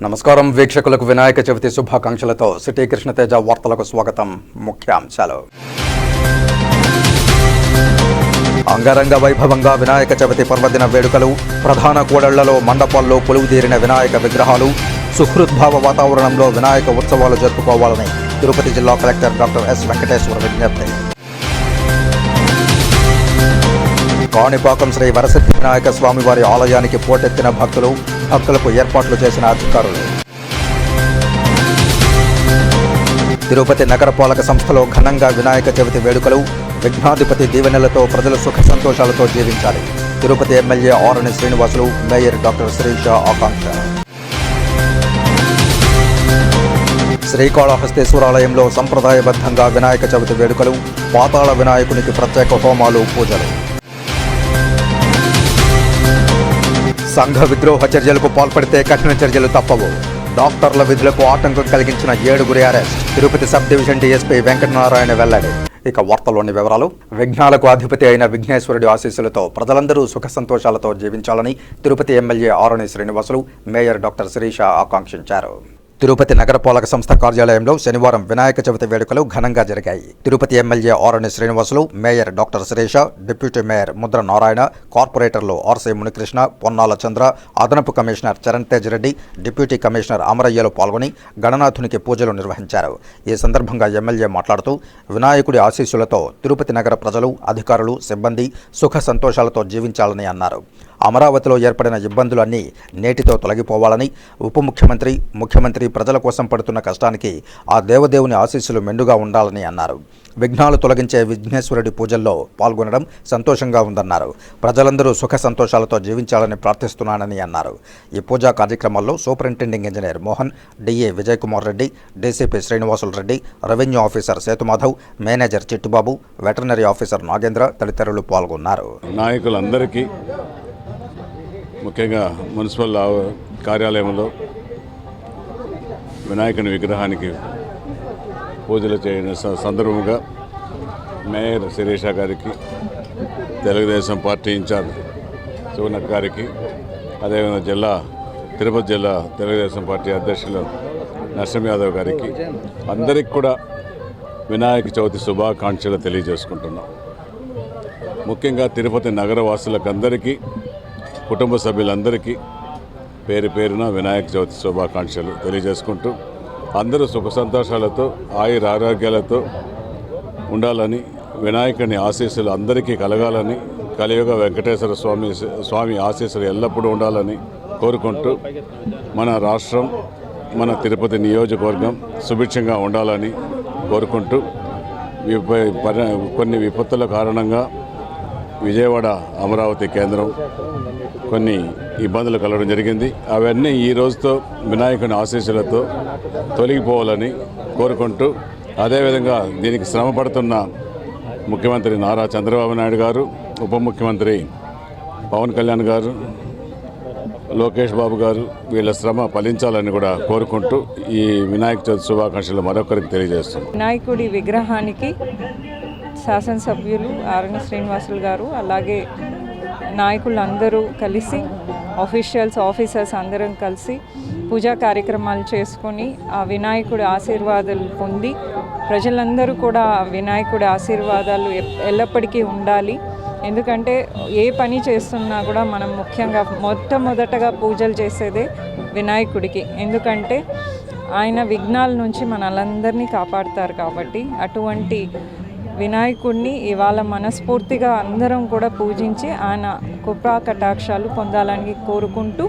నమస్కారం వీక్షకులకు వినాయక చవితి శుభాకాంక్షలతో సిటీ కృష్ణతేజ వార్తలకు స్వాగతం. ముఖ్యాంశాలు. అంగరంగ వైభవంగా వినాయక చవితి పర్వదిన వేడుకలు, ప్రధాన కూడళ్లలో మండపాల్లో కొలువుదీరిన వినాయక విగ్రహాలు, సుహృద్భావ వాతావరణంలో వినాయక ఉత్సవాలు జరుపుకోవాలని తిరుపతి జిల్లా కలెక్టర్ డాక్టర్ ఎస్ వెంకటేశ్వర విజ్ఞప్తి. కాణిపాకం శ్రీ వరసిద్ధి వినాయక స్వామివారి ఆలయానికి పోటెత్తిన భక్తులకు ఏర్పాట్లు చేసిన అధికారులు. తిరుపతి నగరపాలక సంస్థలో ఘనంగా వినాయక చవితి వేడుకలు, విఘ్నాధిపతి దీవెనలతో ప్రజలు సుఖ సంతోషాలతో జీవించాలి. Tirupati MLA Arani Srinivasulu, mayor doctor Srisha ఆకాంక్ష. శ్రీకాళహస్తేశ్వరాలయంలో సంప్రదాయబద్ధంగా వినాయక చవితి వేడుకలు, పాతాళ వినాయకునికి ప్రత్యేక హోమాలు, పూజలు. సంఘ విద్రోహ చర్యలకు పాల్పడితే కఠిన చర్యలు తప్పవు. డాక్టర్ల విధులకు ఆటంకం కలిగించిన 7గురి arrest. Tirupati sub division DSP Venkatanarayana వెల్లడి. ఇక వార్తల్లోని వివరాలు. విఘ్నాలకు అధిపతి అయిన విఘ్నేశ్వరుడి ఆశీస్సులతో ప్రజలందరూ సుఖ సంతోషాలతో జీవించాలని Tirupati MLA Arani Srinivasulu, mayor doctor Sirisha ఆకాంక్షించారు. తిరుపతి నగరపాలక సంస్థ కార్యాలయంలో శనివారం వినాయక చవితి వేడుకలు ఘనంగా జరిగాయి. Tirupati MLA Arani Srinivasulu, mayor doctor Sirisha, deputy mayor Mudra Narayana, కార్పొరేటర్లు ఆర్సీ మునికృష్ణ, పొన్నాల చంద్ర, అదనపు commissioner Charan Tej Reddy, deputy commissioner అమరయ్యలు పాల్గొని గణనాథునికి పూజలు నిర్వహించారు. ఈ సందర్భంగా ఎమ్మెల్యే మాట్లాడుతూ వినాయకుడి ఆశీస్సులతో తిరుపతి నగర ప్రజలు, అధికారులు, సిబ్బంది సుఖ సంతోషాలతో జీవించాలని అన్నారు. అమరావతిలో ఏర్పడిన ఇబ్బందులన్నీ నేటితో తొలగిపోవాలని, ఉప ముఖ్యమంత్రి, ముఖ్యమంత్రి ప్రజల కోసం పడుతున్న కష్టానికి ఆ దేవదేవుని ఆశీస్సులు మెండుగా ఉండాలని అన్నారు. విఘ్నాలు తొలగించే విఘ్నేశ్వరుడి పూజల్లో పాల్గొనడం సంతోషంగా ఉందన్నారు. ప్రజలందరూ సుఖ సంతోషాలతో జీవించాలని ప్రార్థిస్తున్నానని అన్నారు. ఈ పూజా కార్యక్రమాల్లో superintending engineer Mohan, DA Vijay Kumar Reddy, DCP Srinivasulu Reddy, revenue officer Sethumadhav, manager Chittubabu, veterinary officer Nagendra తదితరులు పాల్గొన్నారు. నాయకులందరికీ, ముఖ్యంగా మున్సిపల్ కార్యాలయంలో వినాయకుని విగ్రహానికి పూజలు చేయని సందర్భంగా మేయర్ శిరీష గారికి, తెలుగుదేశం పార్టీ ఇన్ఛార్జ్ శివనక్ గారికి, అదేవిధంగా తిరుపతి జిల్లా తెలుగుదేశం పార్టీ అధ్యక్షులు నరసింహ యాదవ్ గారికి, అందరికి కూడా వినాయక చవితి శుభాకాంక్షలు తెలియజేసుకుంటున్నాం. ముఖ్యంగా తిరుపతి నగర వాసులకు అందరికీ, కుటుంబ సభ్యులందరికీ పేరు పేరున వినాయక చవితి శుభాకాంక్షలు తెలియజేసుకుంటూ అందరూ సుఖ సంతోషాలతో, ఆయుర ఆరోగ్యాలతో ఉండాలని, వినాయకుని ఆశీస్సులు అందరికీ కలగాలని, కలియుగ వెంకటేశ్వర స్వామి ఆశీస్సులు ఎల్లప్పుడూ ఉండాలని కోరుకుంటూ మన రాష్ట్రం, మన తిరుపతి నియోజకవర్గం సుభిక్షంగా ఉండాలని కోరుకుంటూ కొన్ని విపత్తుల కారణంగా విజయవాడ, అమరావతి కేంద్రం కొన్ని ఇబ్బందులు కలగడం జరిగింది. అవన్నీ ఈ రోజుతో వినాయకుని ఆశీస్సులతో తొలగిపోవాలని కోరుకుంటూ, అదేవిధంగా దీనికి శ్రమ పడుతున్న ముఖ్యమంత్రి నారా చంద్రబాబు నాయుడు గారు, ఉప ముఖ్యమంత్రి పవన్ కళ్యాణ్ గారు, లోకేష్ బాబు గారు, వీళ్ళ శ్రమ ఫలించాలని కూడా కోరుకుంటూ ఈ వినాయక చవితి శుభాకాంక్షలు మరొకరికి తెలియజేస్తున్నాం. వినాయకుడి విగ్రహానికి శాసనసభ్యులు ఆరణి శ్రీనివాసులు గారు, అలాగే నాయకులు అందరూ కలిసి, ఆఫీసర్స్ అందరం కలిసి పూజా కార్యక్రమాలు చేసుకొని ఆ వినాయకుడి ఆశీర్వాదాలు పొంది ప్రజలందరూ కూడా వినాయకుడి ఆశీర్వాదాలు ఎల్లప్పటికీ ఉండాలి. ఎందుకంటే ఏ పని చేస్తున్నా కూడా మనం ముఖ్యంగా మొట్టమొదటగా పూజలు చేసేదే వినాయకుడికి. ఎందుకంటే ఆయన విఘ్నాల నుంచి మనలందరినీ కాపాడుతారు. కాబట్టి అటువంటి వినాయకుడిని ఇవాళ మనస్ఫూర్తిగా అందరం కూడా పూజించి ఆయన కృపా కటాక్షాలు పొందాలని కోరుకుంటూ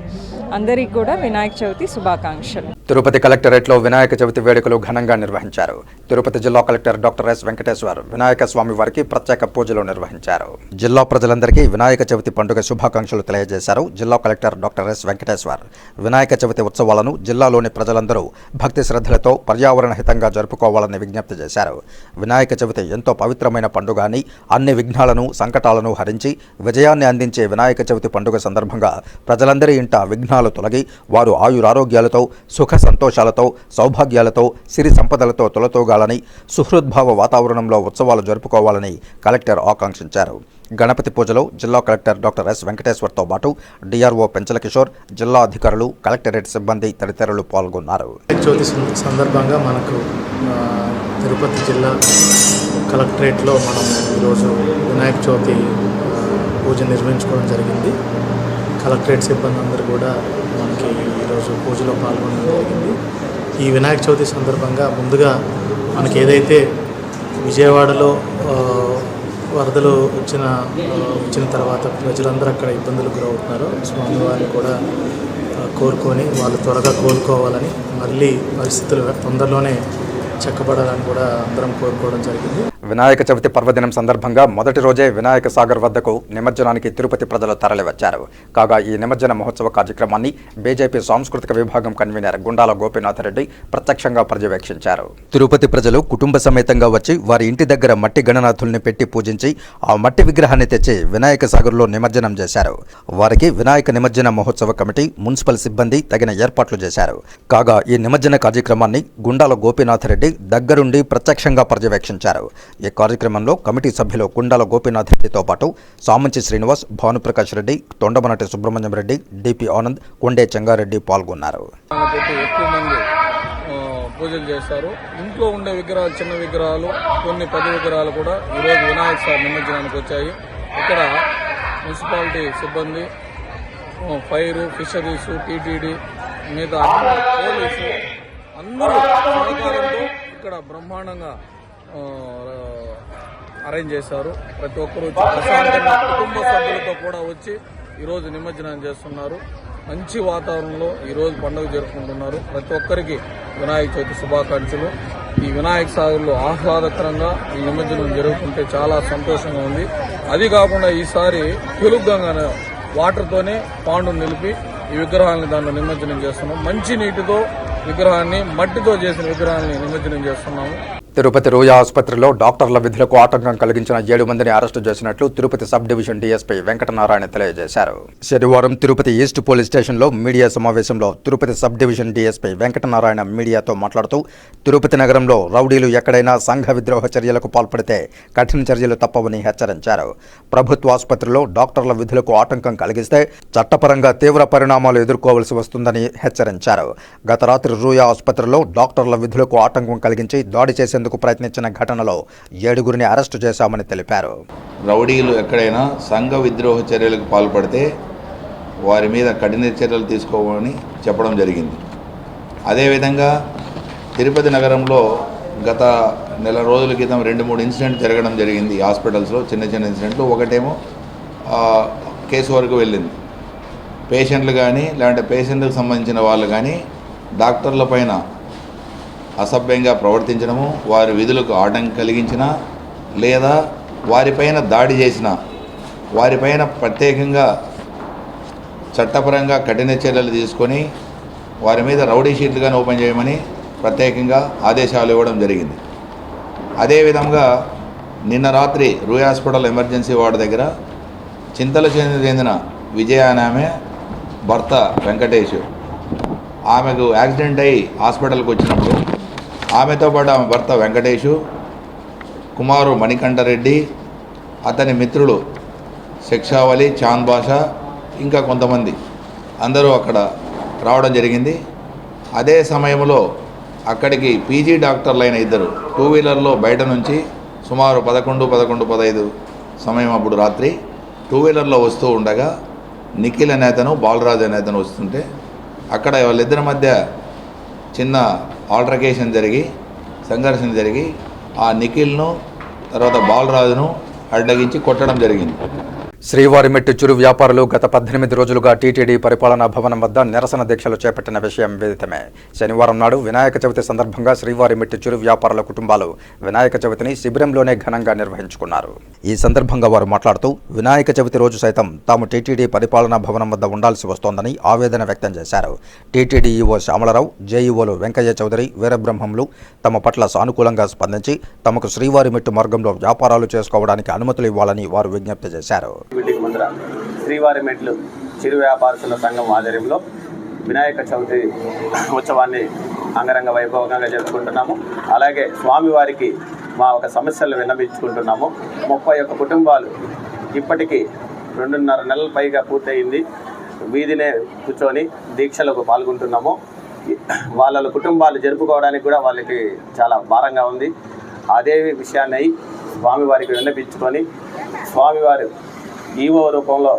అందరికీ కూడా వినాయక చవితి శుభాకాంక్షలు. తిరుపతి కలెక్టరేట్లో వినాయక చవితి వేడుకలు ఘనంగా నిర్వహించారు. తిరుపతి జిల్లా collector doctor S Venkateshwar Vinayaka స్వామి వారికి ప్రత్యేక పూజలు నిర్వహించారు. జిల్లా ప్రజలందరికీ వినాయక చవితి పండుగ శుభాకాంక్షలు తెలియజేశారు. జిల్లా collector doctor S Venkateshwar Vinayaka Chavithi ఉత్సవాలను జిల్లాలోని ప్రజలందరూ భక్తి శ్రద్ధలతో పర్యావరణ హితంగా జరుపుకోవాలని విజ్ఞప్తి చేశారు. వినాయక చవితి ఎంతో పవిత్రమైన పండుగ అని, అన్ని విఘ్నాలను, సంకటాలను హరించి విజయాన్ని అందించే వచ్చే వినాయక చవితి పండుగ సందర్భంగా ప్రజలందరి ఇంట విఘ్నాలు తొలగి వారు ఆయురారోగ్యాలతో సుఖ సంతోషాలతో సౌభాగ్యాలతో సిరి సంపదలతో తొలతూగాలని సుహృద్భావ వాతావరణంలో ఉత్సవాలు జరుపుకోవాలని కలెక్టర్ ఆకాంక్షించారు. గణపతి పూజలో జిల్లా కలెక్టర్ డాక్టర్ ఎస్ వెంకటేశ్వర్తో పాటు డిఆర్ఓ పెంచల కిషోర్, జిల్లా అధికారులు, కలెక్టరేట్ సిబ్బంది తదితరులు పాల్గొన్నారు. చవితి సందర్భంగా మనకు తిరుపతి జిల్లా కలెక్టరేట్లో మనం ఈరోజు వినాయక చవితి పూజ నిర్వహించుకోవడం జరిగింది. కలెక్టరేట్ సిబ్బంది అందరూ కూడా మనకి ఈరోజు పూజలో పాల్గొనడం జరిగింది. ఈ వినాయక చవితి సందర్భంగా ముందుగా మనకి ఏదైతే విజయవాడలో వరదలు వచ్చిన తర్వాత ప్రజలందరూ అక్కడ ఇబ్బందులకు గురవుతున్నారు. స్వామివారిని కూడా కోరుకొని వాళ్ళు త్వరగా కోలుకోవాలని, మళ్ళీ పరిస్థితులు తొందరలోనే చక్కబడాలని కూడా అందరం కోరుకోవడం జరిగింది. వినాయక చవితి పర్వదినం సందర్భంగా మొదటి రోజే వినాయక సాగర్ వద్దకు నిమజ్జనానికి తిరుపతి ప్రజలు తరలివచ్చారు. కాగా ఈ నిమజ్జన మహోత్సవ కార్యక్రమాన్ని బీజేపీ సాంస్కృతిక విభాగం కన్వీనర్ గుండాల గోపీనాథరెడ్డి ప్రత్యక్షంగా పర్యవేక్షించారు. తిరుపతి ప్రజలు కుటుంబ సమేతంగా వచ్చి వారి ఇంటి దగ్గర మట్టి గణనాథుల్ని పెట్టి పూజించి ఆ మట్టి విగ్రహాన్ని తెచ్చి వినాయక సాగర్లో నిమజ్జనం చేశారు. వారికి వినాయక నిమజ్జన మహోత్సవ కమిటీ, మున్సిపల్ సిబ్బంది తగిన ఏర్పాట్లు చేశారు. కాగా ఈ నిమజ్జన కార్యక్రమాన్ని గుండాల గోపీనాథరెడ్డి దగ్గరుండి ప్రత్యక్షంగా పర్యవేక్షించారు. ఈ కార్యక్రమంలో కమిటీ సభ్యులు గుండాల గోపీనాథ్ రెడ్డితో పాటు సామంచి శ్రీనివాస్, భానుప్రకాష్ రెడ్డి, తొండమనటి సుబ్రహ్మణ్యం రెడ్డి, డిపి ఆనంద్, కొండే చెంగారెడ్డి పాల్గొన్నారు. ఎక్కువ మంది పూజలు చేస్తారు. ఇంట్లో ఉండే విగ్రహాలు, చిన్న విగ్రహాలు, కొన్ని పెద్ద విగ్రహాలు కూడా ఈరోజు వినాయక స్వామి నిమజ్జనానికి వచ్చాయి. ఇక్కడ మున్సిపాలిటీ సిబ్బంది, ఫైర్, ఫిషరీస్, టీటీడీ, మిగతా పోలీసు అందరూ సహకారంతో ఇక్కడ బ్రహ్మాండంగా అరేంజ్ చేశారు. ప్రతి ఒక్కరూ ప్రశాంతంగా కుటుంబ సభ్యులతో కూడా వచ్చి ఈరోజు నిమజ్జనం చేస్తున్నారు. మంచి వాతావరణంలో ఈరోజు పండుగ జరుపుకుంటున్నారు. ప్రతి ఒక్కరికి వినాయక చవితి శుభాకాంక్షలు. ఈ వినాయక సాగర్లో ఆహ్లాదకరంగా ఈ నిమజ్జనం జరుగుతుంటే చాలా సంతోషంగా ఉంది. అది కాకుండా ఈసారి తెలుగుగానే వాటర్తోనే పాండును నిలిపి ఈ విగ్రహాన్ని దాంట్లో నిమజ్జనం చేస్తున్నాం. మంచి నీటితో విగ్రహాన్ని, మట్టితో చేసిన విగ్రహాన్ని నిమజ్జనం చేస్తున్నాము. తిరుపతి రూయా ఆసుపత్రిలో డాక్టర్ల విధులకు ఆటంకం కలిగించిన 7 మందిని అరెస్టు చేసినట్లు Tirupati sub division DSP Venkatanarayana తెలియజేశారు. శనివారం తిరుపతి ఈస్ట్ పోలీస్ స్టేషన్లో మీడియా సమావేశంలో Tirupati sub division DSP Venkatanarayana మీడియాతో మాట్లాడుతూ తిరుపతి నగరంలో రౌడీలు ఎక్కడైనా సంఘ విద్రోహ చర్యలకు పాల్పడితే కఠిన చర్యలు తప్పవని హెచ్చరించారు. ప్రభుత్వ ఆసుపత్రిలో డాక్టర్ల విధులకు ఆటంకం కలిగిస్తే చట్టపరంగా తీవ్ర పరిణామాలు ఎదుర్కోవాల్సి వస్తుందని హెచ్చరించారు. గత రాత్రి రూయా ఆసుపత్రిలో డాక్టర్ల విధులకు ఆటంకం కలిగించి దాడి చేసేందుకు ప్రయత్నించిన ఘటనలో 7గురిని అరెస్టు చేశామని తెలిపారు. రౌడీలు ఎక్కడైనా సంఘ విద్రోహ చర్యలకు పాల్పడితే వారి మీద కఠిన చర్యలు తీసుకోవాలని చెప్పడం జరిగింది. అదేవిధంగా తిరుపతి నగరంలో గత నెల రోజుల క్రితం 2-3 ఇన్సిడెంట్ జరగడం జరిగింది. హాస్పిటల్స్లో చిన్న చిన్న ఇన్సిడెంట్లు. ఒకటేమో కేసు వరకు వెళ్ళింది. పేషెంట్లు కానీ లేదంటే పేషెంట్లకు సంబంధించిన వాళ్ళు కానీ డాక్టర్ల పైన అసభ్యంగా ప్రవర్తించడము, వారి విధులకు ఆటంకం కలిగించిన, లేదా వారిపైన దాడి చేసిన వారిపైన ప్రత్యేకంగా చట్టపరంగా కఠిన చర్యలు తీసుకొని వారి మీద రౌడీ షీట్లుగానే ఓపెన్ చేయమని ప్రత్యేకంగా ఆదేశాలు ఇవ్వడం జరిగింది. అదేవిధంగా నిన్న రాత్రి రూయా హాస్పిటల్ ఎమర్జెన్సీ వార్డు దగ్గర చింతల చెందిన విజయ అనే ఆమె భర్త వెంకటేష్, ఆమెకు యాక్సిడెంట్ అయ్యి హాస్పిటల్కి వచ్చినప్పుడు ఆమెతో పాటు ఆమె భర్త వెంకటేషు, కుమారు మణికంఠరెడ్డి, అతని మిత్రులు శిక్షావళి, చాంద్ బాషా, ఇంకా కొంతమంది అందరూ అక్కడ రావడం జరిగింది. అదే సమయంలో అక్కడికి పీజీ డాక్టర్లైన 2 టూ వీలర్లో బయట నుంచి సుమారు 11-15 సమయం అప్పుడు రాత్రి టూ వీలర్లో వస్తూ ఉండగా నిఖిల్ అనే అతను, బాలరాజు అనే అతను వస్తుంటే అక్కడ వాళ్ళిద్దరి మధ్య చిన్న ఆల్టర్కేషన్ జరిగి, సంఘర్షణ జరిగి ఆ నిఖిల్ను తర్వాత బాలరాజును అడ్డగించి కొట్టడం జరిగింది. శ్రీవారిమెట్టు చిరు వ్యాపారులు గత 18 రోజులుగా టీటీడీ పరిపాలనా భవనం వద్ద నిరసన దీక్షలు చేపట్టిన విషయం విదితమే. శనివారం నాడు వినాయక చవితి సందర్భంగా శ్రీవారిమెట్టు చిరు వ్యాపారుల కుటుంబాలు వినాయక చవితిని శిబిరంలోనే ఘనంగా నిర్వహించుకున్నారు. ఈ సందర్భంగా వారు మాట్లాడుతూ వినాయక చవితి రోజు సైతం తాము టీటీడీ పరిపాలనా భవనం వద్ద ఉండాల్సి వస్తోందని ఆవేదన వ్యక్తం చేశారు. టీటీడీ ఈవో శ్యామలరావు, జేఈఓలు వెంకయ్య చౌదరి, వీరబ్రహ్మంలు తమ పట్ల సానుకూలంగా స్పందించి తమకు శ్రీవారిమెట్టు మార్గంలో వ్యాపారాలు చేసుకోవడానికి అనుమతులు ఇవ్వాలని వారు విజ్ఞప్తి చేశారు. బిల్డింగ్ ముందర శ్రీవారి మెట్లు చిరు వ్యాపారస్తుల సంఘం ఆధ్వర్యంలో వినాయక చవితి ఉత్సవాన్ని అంగరంగ వైభవంగా జరుపుకుంటున్నాము. అలాగే స్వామివారికి మా ఒక సమస్యలు విన్నవించుకుంటున్నాము. 31 కుటుంబాలు ఇప్పటికీ 2.5 నెలల పైగా పూర్తయింది. వీధినే కూర్చొని దీక్షలకు పాల్గొంటున్నాము. వాళ్ళ కుటుంబాలు జరుపుకోవడానికి కూడా వాళ్ళకి చాలా భారంగా ఉంది. అదే విషయాన్ని స్వామివారికి విన్నపించుకొని స్వామివారు ఈవో రూపంలో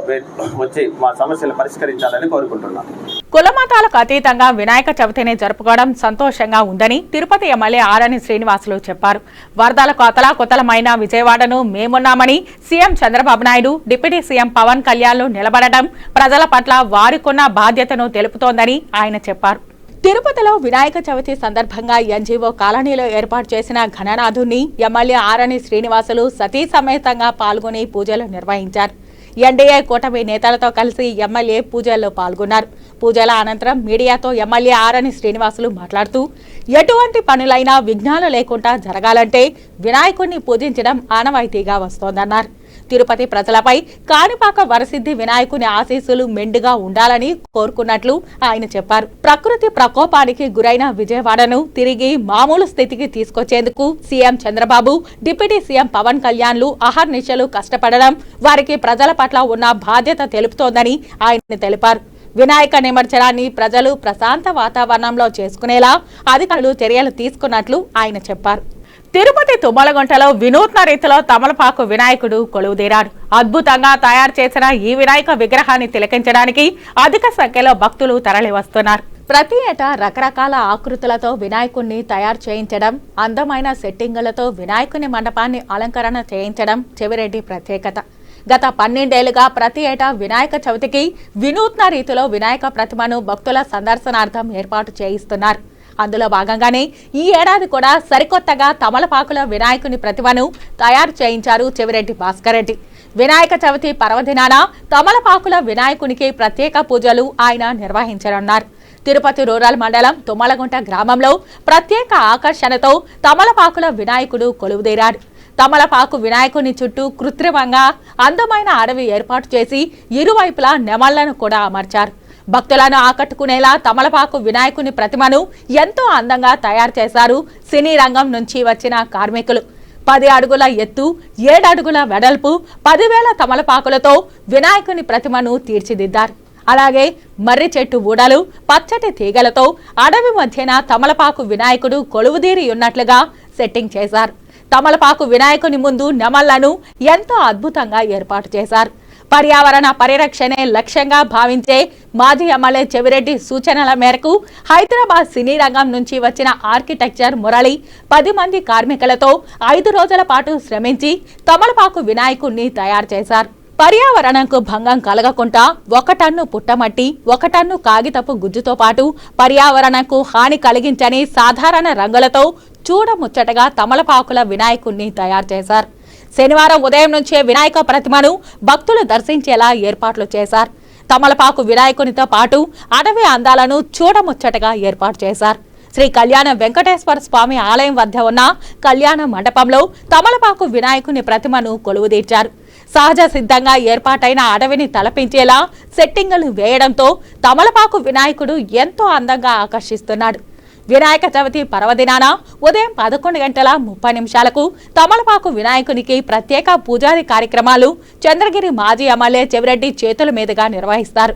వచ్చి మా సమస్యలు పరిష్కరించాలని కోరుకుంటున్నాం. కులమతాలకు అతీతంగా వినాయక చవితిని జరుపుకోవడం సంతోషంగా ఉందని తిరుపతి ఎమ్మెల్యే ఆరణి శ్రీనివాసులు చెప్పారు. వరదలకు అతలాకుతలమైన విజయవాడను మేమున్నామని CM Chandrababu Naidu, deputy CM Pawan కళ్యాణ్లు నిలబడడం ప్రజల పట్ల వారికున్న బాధ్యతను తెలుపుతోందని ఆయన చెప్పారు. తిరుపతిలో వినాయక చవితి సందర్భంగా ఎన్జీఓ కాలనీలో ఏర్పాటు చేసిన ఘననాథుని ఎమ్మెల్యే ఆరణి శ్రీనివాసులు సతీ సమేతంగా పాల్గొని పూజలు నిర్వహించారు. ఎన్డీఏ కూటమి నేతలతో కలిసి ఎమ్మెల్యే పూజల్లో పాల్గొన్నారు. పూజల అనంతరం మీడియాతో ఎమ్మెల్యే ఆరణి శ్రీనివాసులు మాట్లాడుతూ ఎటువంటి పనులైనా విఘ్నాలు లేకుండా జరగాలంటే వినాయకుడిని పూజించడం ఆనవాయితీగా వస్తోందన్నారు. తిరుపతి ప్రజలపై కాణిపాక వరసిద్ధి వినాయకుని ఆశీస్సులు మెండుగా ఉండాలని కోరుకున్నట్లు ఆయన చెప్పారు. ప్రకృతి ప్రకోపానికి గురైన విజయవాడను తిరిగి మామూలు స్థితికి తీసుకొచ్చేందుకు CM Chandrababu, deputy CM Pawan కళ్యాణ్లు అహర్నిశలు కష్టపడడం వారికి ప్రజల పట్ల ఉన్న బాధ్యత తెలుపుతోందని ఆయన తెలిపారు. వినాయక నిమజ్జనాన్ని ప్రజలు ప్రశాంత వాతావరణంలో చేసుకునేలా అధికారులు చర్యలు తీసుకున్నట్లు ఆయన చెప్పారు. తిరుపతి తుమ్మలగుంటలో వినూత్న రీతిలో తమలపాకు వినాయకుడు కొలువుదీరాడు. అద్భుతంగా తయారు చేసిన ఈ వినాయక విగ్రహాన్ని తిలకించడానికి అధిక సంఖ్యలో భక్తులు తరలివస్తున్నారు. ప్రతి ఏటా రకరకాల ఆకృతులతో వినాయకుడిని తయారు చేయించడం, అందమైన సెట్టింగులతో వినాయకుని మండపాన్ని అలంకరణ చేయించడం చెవిరెడ్డి ప్రత్యేకత. గత 12 ఏళ్లుగా ప్రతి ఏటా వినాయక చవితికి వినూత్న రీతిలో వినాయక ప్రతిమను భక్తుల సందర్శనార్థం ఏర్పాటు చేయిస్తున్నారు. అందులో భాగంగానే ఈ ఏడాది కూడా సరికొత్తగా తమలపాకుల వినాయకుని ప్రతిమను తయారు చేయించారు చెవిరెడ్డి భాస్కర్ రెడ్డి. వినాయక చవితి పర్వదినాన తమలపాకుల వినాయకునికి ప్రత్యేక పూజలు ఆయన నిర్వహించనున్నారు. తిరుపతి రూరల్ మండలం తుమ్మలగుంట గ్రామంలో ప్రత్యేక ఆకర్షణతో తమలపాకుల వినాయకుడు కొలువుదీరాడు. తమలపాకు వినాయకుని చుట్టూ కృత్రిమంగా అందమైన అడవి ఏర్పాటు చేసి ఇరువైపులా నెమళ్లను కూడా అమర్చారు. భక్తులను ఆకట్టుకునేలా తమలపాకు వినాయకుని ప్రతిమను ఎంతో అందంగా తయారు చేశారు సినీ రంగం నుంచి వచ్చిన కార్మికులు. 10 అడుగుల ఎత్తు, 7 అడుగుల వెడల్పు, 10,000 తమలపాకులతో వినాయకుని ప్రతిమను తీర్చిదిద్దారు. అలాగే మర్రి చెట్టు ఊడలు, పచ్చటి తీగలతో అడవి మధ్యన తమలపాకు వినాయకుడు కొలువుదీరి ఉన్నట్లుగా సెట్టింగ్ చేశారు. తమలపాకు వినాయకుని ముందు నెమళ్లను ఎంతో అద్భుతంగా ఏర్పాటు చేశారు. పర్యావరణ పరిరక్షణే లక్ష్యంగా భావించే మాజీ ఎమ్మెల్యే చెవిరెడ్డి సూచనల మేరకు హైదరాబాద్ సినీ రంగం నుంచి వచ్చిన ఆర్కిటెక్చర్ మురళి 10 మంది కార్మికులతో 5 రోజుల పాటు శ్రమించి తమలపాకు వినాయకుడిని తయారు చేశారు. పర్యావరణంకు భంగం కలగకుండా 1 టన్ను పుట్టమట్టి, 1 టన్ను కాగితపు గుజ్జుతో పాటు పర్యావరణంకు హాని కలిగించని సాధారణ రంగులతో చూడముచ్చటగా తమలపాకుల వినాయకుడిని తయారు చేశారు. శనివారం ఉదయం నుంచే వినాయక ప్రతిమను భక్తులు దర్శించేలా ఏర్పాట్లు చేశారు. తమలపాకు వినాయకునితో పాటు అడవి అందాలను చూడముచ్చటగా ఏర్పాటు చేశారు. శ్రీ కళ్యాణ వెంకటేశ్వర స్వామి ఆలయం వద్ద ఉన్న కళ్యాణ మండపంలో తమలపాకు వినాయకుని ప్రతిమను కొలువుదీర్చారు. సహజ సిద్ధంగా ఏర్పాటైన అడవిని తలపించేలా సెట్టింగులు వేయడంతో తమలపాకు వినాయకుడు ఎంతో అందంగా ఆకర్షిస్తున్నాడు. వినాయక చవితి పర్వదినాన ఉదయం 11:30 తమలపాకు వినాయకునికి ప్రత్యేక పూజాది కార్యక్రమాలు చంద్రగిరి మాజీ ఎమ్మెల్యే చెవిరెడ్డి చేతుల మీదుగా నిర్వహిస్తారు.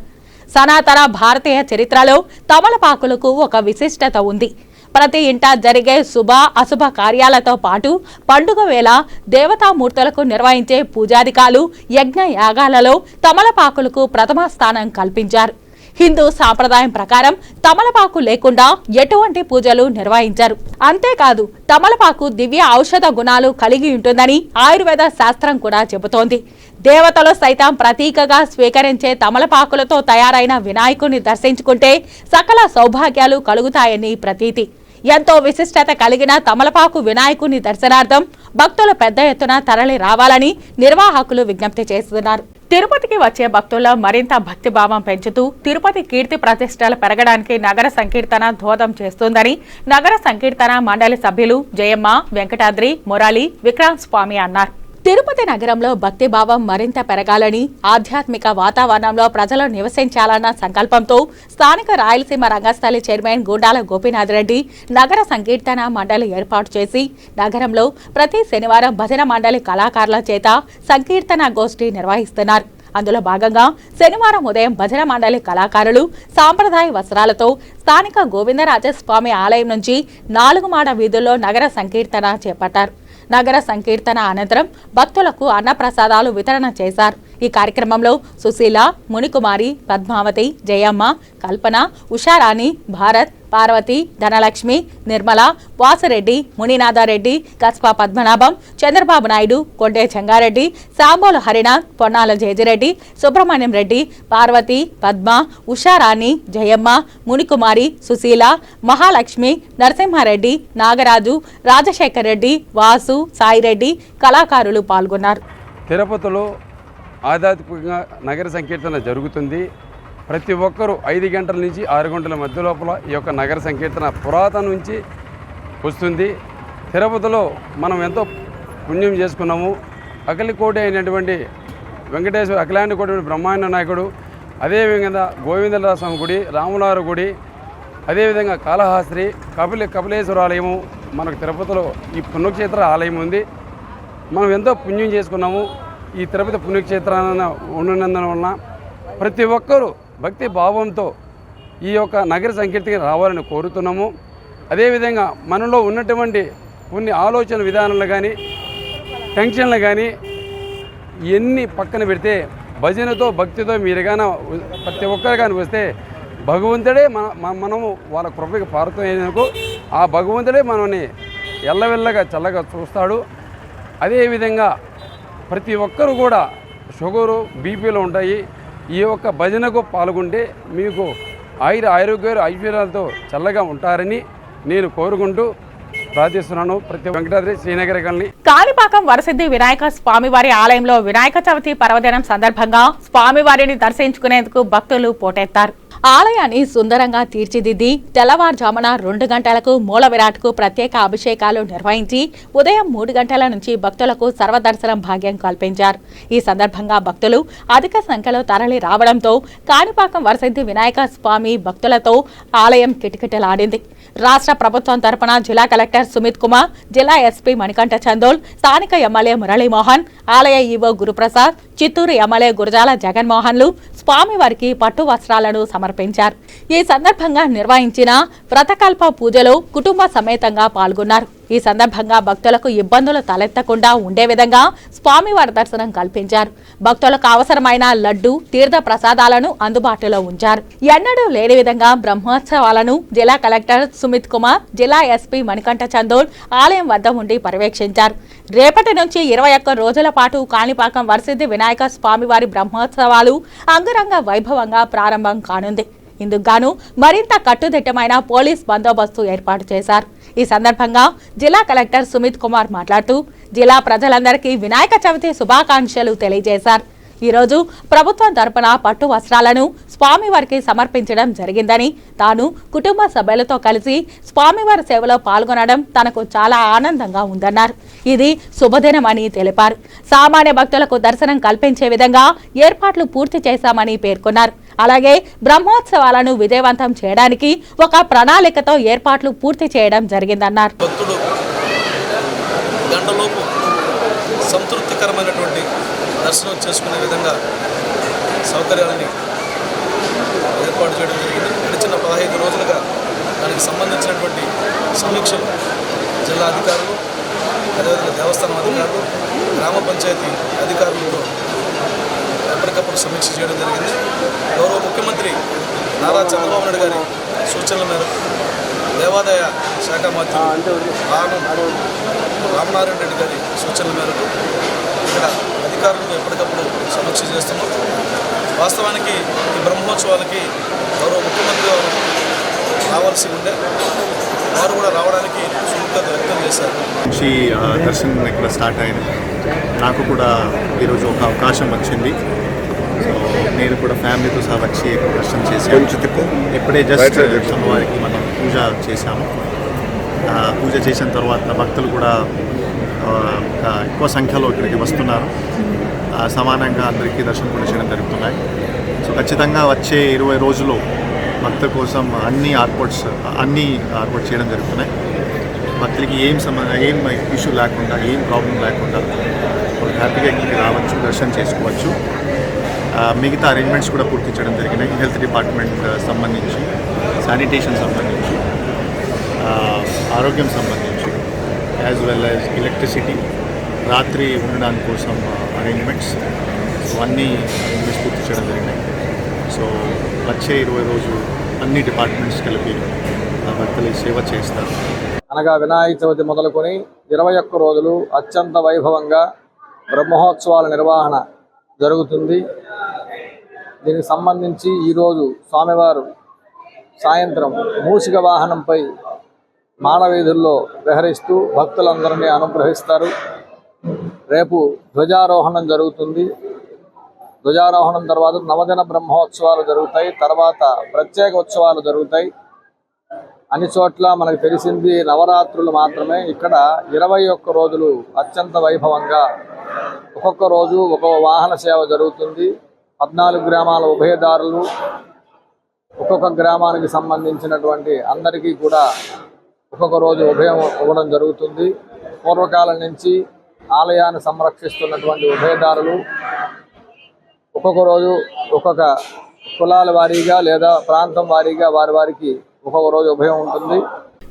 సనాతన భారతీయ చరిత్రలో తమలపాకులకు ఒక విశిష్టత ఉంది. ప్రతి ఇంట జరిగే శుభ అశుభ కార్యాలతో పాటు పండుగ వేళ దేవతామూర్తులకు నిర్వహించే పూజాదికాలు, యజ్ఞ యాగాలలో తమలపాకులకు ప్రథమ స్థానం కల్పించారు. హిందూ సాంప్రదాయం ప్రకారం తమలపాకు లేకుండా ఎటువంటి పూజలు నిర్వహించరు. అంతేకాదు తమలపాకు దివ్య ఔషధ గుణాలు కలిగి ఉంటుందని ఆయుర్వేద శాస్త్రం కూడా చెబుతోంది. దేవతలు సైతం ప్రతీకగా స్వీకరించే తమలపాకులతో తయారైన వినాయకుని దర్శించుకుంటే సకల సౌభాగ్యాలు కలుగుతాయని ప్రతీతి. ఎంతో విశిష్టత కలిగిన తమలపాకు వినాయకుని దర్శనార్థం భక్తులు పెద్ద ఎత్తున తరలి రావాలని నిర్వాహకులు విజ్ఞప్తి చేస్తున్నారు. తిరుపతికి వచ్చే భక్తుల్లో మరింత భక్తిభావం పెంచుతూ తిరుపతి కీర్తి ప్రతిష్టలు పెరగడానికి నగర సంకీర్తన దోహదం చేస్తుందని నగర సంకీర్తన మండలి సభ్యులు జయమ్మ, వెంకటాద్రి, మురళి, విక్రాంత్ స్వామి అన్నారు. తిరుపతి నగరంలో భక్తిభావం మరింత పెరగాలని, ఆధ్యాత్మిక వాతావరణంలో ప్రజలు నివసించాలన్న సంకల్పంతో స్థానిక రాయలసీమ రంగస్థలి చైర్మన్ గుండాల గోపీనాథ్ రెడ్డి నగర సంకీర్తన మండలి ఏర్పాటు చేసి నగరంలో ప్రతి శనివారం భజన మండలి కళాకారుల చేత సంకీర్తన గోష్ఠి నిర్వహిస్తున్నారు. అందులో భాగంగా శనివారం ఉదయం భజన మండలి కళాకారులు సాంప్రదాయ వస్త్రాలతో స్థానిక గోవిందరాజస్వామి ఆలయం నుంచి 4 మాడ వీధుల్లో నగర సంకీర్తన చేపట్టారు. నగర సంకీర్తన అనంతరం భక్తులకు అన్నప్రసాదాలు వితరణ చేశారు. ఈ కార్యక్రమంలో సుశీల, మునికుమారి, పద్మావతి, జయమ్మ, కల్పన, ఉషారాణి, భారత్, పార్వతి, ధనలక్ష్మి, నిర్మల, వాసిరెడ్డి, మునినాథారెడ్డి, కస్పా పద్మనాభం, చంద్రబాబు నాయుడు, కొండే చెంగారెడ్డి, సాంబోలు హరినాథ్, పొన్నాల జయజిరెడ్డి, సుబ్రహ్మణ్యం రెడ్డి, పార్వతి, పద్మ, ఉషారాణి, జయమ్మ, మునికుమారి, సుశీల, మహాలక్ష్మి, నరసింహారెడ్డి, నాగరాజు, రాజశేఖర్ రెడ్డి, వాసు, సాయిరెడ్డి కళాకారులు పాల్గొన్నారు. తిరుపతిలో ఆధ్యాత్మికంగా నగర సంకీర్తన జరుగుతుంది. ప్రతి ఒక్కరూ 5 గంటల నుంచి 6 గంటల మధ్య లోపల ఈ యొక్క నగర సంకీర్తన పురాతన నుంచి వస్తుంది. తిరుపతిలో మనం ఎంతో పుణ్యం చేసుకున్నాము. అఖిలకోటి అయినటువంటి వెంకటేశ్వర అఖిలాండ కోటి బ్రహ్మాండ నాయకుడు, అదేవిధంగా గోవిందరాజస్వామి గుడి, రాములారు గుడి, అదేవిధంగా కాళహస్తి, కపిలేశ్వర ఆలయము మనకు తిరుపతిలో ఈ పుణ్యక్షేత్ర ఆలయం ఉంది. మనం ఎంతో పుణ్యం చేసుకున్నాము. ఈ తిరుపతి పుణ్యక్షేత్రాన్ని ఉన్నందున వలన ప్రతి ఒక్కరూ భక్తి భావంతో ఈ యొక్క నగర సంకీర్తనకి రావాలని కోరుతున్నాము. అదేవిధంగా మనలో ఉన్నటువంటి కొన్ని ఆలోచన విధానాలు కానీ, టెన్షన్లు కానీ ఇవన్నీ పక్కన పెడితే భజనతో భక్తితో మీరు కానీ ప్రతి ఒక్కరు కానీ వస్తే భగవంతుడే మనము వాళ్ళ కృపకి పారుతున్నందుకు ఆ భగవంతుడే మనల్ని ఎల్లవెల్లగా చల్లగా చూస్తాడు. అదేవిధంగా ప్రతి ఒక్కరూ కూడా షుగరు, బీపీలు ఉంటాయి. ఈ యొక్క భజనకు పాల్గొంటే మీకు ఆరోగ్యాలు ఐశ్వర్యాలతో చల్లగా ఉంటారని నేను కోరుకుంటూ ప్రార్థిస్తున్నాను. ప్రతి వెంకటాద్రి శ్రీనగర్ కాలనీ. కాణిపాకం వరసిద్ధి వినాయక స్వామివారి ఆలయంలో వినాయక చవితి పర్వదినం సందర్భంగా స్వామివారిని దర్శించుకునేందుకు భక్తులు పోటెత్తారు. ఆలయాన్ని సుందరంగా తీర్చిదిద్ది తెల్లవారుజామున 2 గంటలకు మూల విరాట్కు ప్రత్యేక అభిషేకాలు నిర్వహించి ఉదయం 3 గంటల నుంచి భక్తులకు సర్వదర్శనం భాగ్యం కల్పించారు. ఈ సందర్భంగా భక్తులు అధిక సంఖ్యలో తరలి రావడంతో కాణిపాకం వరసిద్ధి వినాయక స్వామి భక్తులతో ఆలయం కిటకిటలాడింది. రాష్ట్ర ప్రభుత్వం తరపున జిల్లా కలెక్టర్ సుమిత్ కుమార్, జిల్లా ఎస్పీ మణికంఠ చందోల్, స్థానిక ఎమ్మెల్యే మురళీమోహన్, ఆలయ ఈవో గురుప్రసాద్, చిత్తూరు ఎమ్మెల్యే గురజాల జగన్మోహన్లు స్వామివారికి పట్టు వస్త్రాలను సమర్పించారు. ఈ సందర్భంగా నిర్వహించిన వ్రతకల్ప పూజలో కుటుంబ సమేతంగా పాల్గొన్నారు. ఈ సందర్భంగా భక్తులకు ఇబ్బందులు తలెత్తకుండా ఉండే విధంగా స్వామివారి దర్శనం కల్పించారు. భక్తులకు అవసరమైన లడ్డు, తీర్థ ప్రసాదాలను అందుబాటులో ఉంచారు. ఎన్నడూ లేని విధంగా బ్రహ్మోత్సవాలను జిల్లా కలెక్టర్ సుమిత్ కుమార్, జిల్లా ఎస్పీ మణికంఠ చందోల్ ఆలయం వద్ద ఉండి పర్యవేక్షించారు. రేపటి నుంచి 21 రోజుల పాటు కాణిపాకం వరసిద్ధి వినాయక స్వామివారి బ్రహ్మోత్సవాలు అంగరంగ వైభవంగా ప్రారంభం కానుంది. ఇందుకు గాను మరింత కట్టుదిట్టమైన పోలీస్ బందోబస్తు ఏర్పాటు చేశారు. ఈ సందర్భంగా జిల్లా కలెక్టర్ సుమిత్ కుమార్ మాట్లాడుతూ జిల్లా ప్రజలందరికీ వినాయక చవితి శుభాకాంక్షలు తెలియజేశారు. ఈరోజు ప్రభుత్వం తరపున పట్టు వస్త్రాలను స్వామివారికి సమర్పించడం జరిగిందని, తాను కుటుంబ సభ్యులతో కలిసి స్వామివారి సేవలో పాల్గొనడం తనకు చాలా ఆనందంగా ఉందన్నారు. ఇది శుభదినమని తెలిపారు. సామాన్య భక్తులకు దర్శనం కల్పించే విధంగా ఏర్పాట్లు పూర్తి చేశామని పేర్కొన్నారు. అలాగే బ్రహ్మోత్సవాలను విజయవంతం చేయడానికి ఒక ప్రణాళికతో ఏర్పాట్లు పూర్తి చేయడం జరిగిందన్నారు. భక్తుడు గంటలోపు సంతృప్తికరమైనటువంటి దర్శనం చేసుకునే విధంగా సౌకర్యాలని ఏర్పాటు చేయడం జరిగింది. గడిచిన 15 రోజులుగా దానికి సంబంధించినటువంటి సమీక్షలు జిల్లా అధికారులు, అదేవిధంగా దేవస్థానం అధికారులు, గ్రామ పంచాయతీ అధికారులతో ఎప్పటికప్పుడు సమీక్ష చేయడం జరిగింది. గౌరవ ముఖ్యమంత్రి నారా చంద్రబాబు నాయుడు గారి సూచనల మేరకు దేవాదాయ శాఖ మంత్రి రామనారాయణ రెడ్డి గారి సూచనల మేరకు ఇక్కడ అధికారులతో ఎప్పటికప్పుడు సమీక్ష చేస్తున్నాం. వాస్తవానికి ఈ బ్రహ్మోత్సవాలకి గౌరవ ముఖ్యమంత్రి గారు రావాల్సి ఉండే, వారు కూడా రావడానికి సుముఖత వ్యక్తం చేశారు. మంచి దర్శనం ఇక్కడ స్టార్ట్ అయింది. నాకు కూడా ఈరోజు ఒక అవకాశం వచ్చింది. సో నేను కూడా ఫ్యామిలీతో సహా వచ్చి దర్శనం చేశాను. ఇప్పుడే జస్ట్ అమ్మవారికి మనం పూజ చేశాము. పూజ చేసిన తర్వాత భక్తులు కూడా ఎక్కువ సంఖ్యలో ఇక్కడికి వస్తున్నారు. సమానంగా అందరికీ దర్శనం కూడా చేయడం జరుగుతున్నాయి. సో ఖచ్చితంగా వచ్చే 20 రోజులు భక్తుల కోసం అన్ని ఏర్పాట్స్ చేయడం జరుగుతున్నాయి. భక్తులకి ఏం ఇష్యూ లేకుండా, ఏం ప్రాబ్లం లేకుండా వాళ్ళు హ్యాపీగా ఇక్కడికి రావచ్చు, దర్శనం చేసుకోవచ్చు. మిగతా అరేంజ్మెంట్స్ కూడా పూర్తి చేయడం జరిగినాయి. హెల్త్ డిపార్ట్మెంట్ సంబంధించి, శానిటేషన్ సంబంధించి, ఆరోగ్యం సంబంధించి, యాజ్ వెల్ యాజ్ ఎలక్ట్రిసిటీ, రాత్రి ఉండడానికి కోసం అరేంజ్మెంట్స్, సో అన్నీ అరేంజ్మెంట్స్ పూర్తి చేయడం జరిగినాయి. సో వచ్చే 20 రోజు అన్ని డిపార్ట్మెంట్స్ కలిపి భక్తులకి సేవ చేస్తారు. అనగా వినాయక చవితి మొదలుకొని 21 రోజులు అత్యంత వైభవంగా బ్రహ్మోత్సవాల నిర్వహణ జరుగుతుంది. దీనికి సంబంధించి ఈరోజు స్వామివారు సాయంత్రం మూషిక వాహనంపై మానవీధుల్లో విహరిస్తూ భక్తులందరినీ అనుగ్రహిస్తారు. రేపు ధ్వజారోహణం జరుగుతుంది. ధ్వజారోహణం తర్వాత నవదిన బ్రహ్మోత్సవాలు జరుగుతాయి. తర్వాత ప్రత్యేక ఉత్సవాలు జరుగుతాయి. అన్ని చోట్ల మనకు తెలిసింది నవరాత్రులు మాత్రమే. ఇక్కడ 21 రోజులు అత్యంత వైభవంగా ఒక్కొక్క రోజు ఒక్కొక్క వాహన సేవ జరుగుతుంది. 14 గ్రామాల ఉభయదారులు, ఒక్కొక్క గ్రామానికి సంబంధించినటువంటి అందరికీ కూడా ఒక్కొక్క రోజు ఉభయం ఇవ్వడం జరుగుతుంది. పూర్వకాలం నుంచి ఆలయాన్ని సంరక్షిస్తున్నటువంటి ఉభయదారులు ఒక్కొక్క రోజు ఒక్కొక్క కులాల వారీగా లేదా ప్రాంతం వారీగా వారికి ఒక్కొక్క రోజు ఉభయం ఉంటుంది.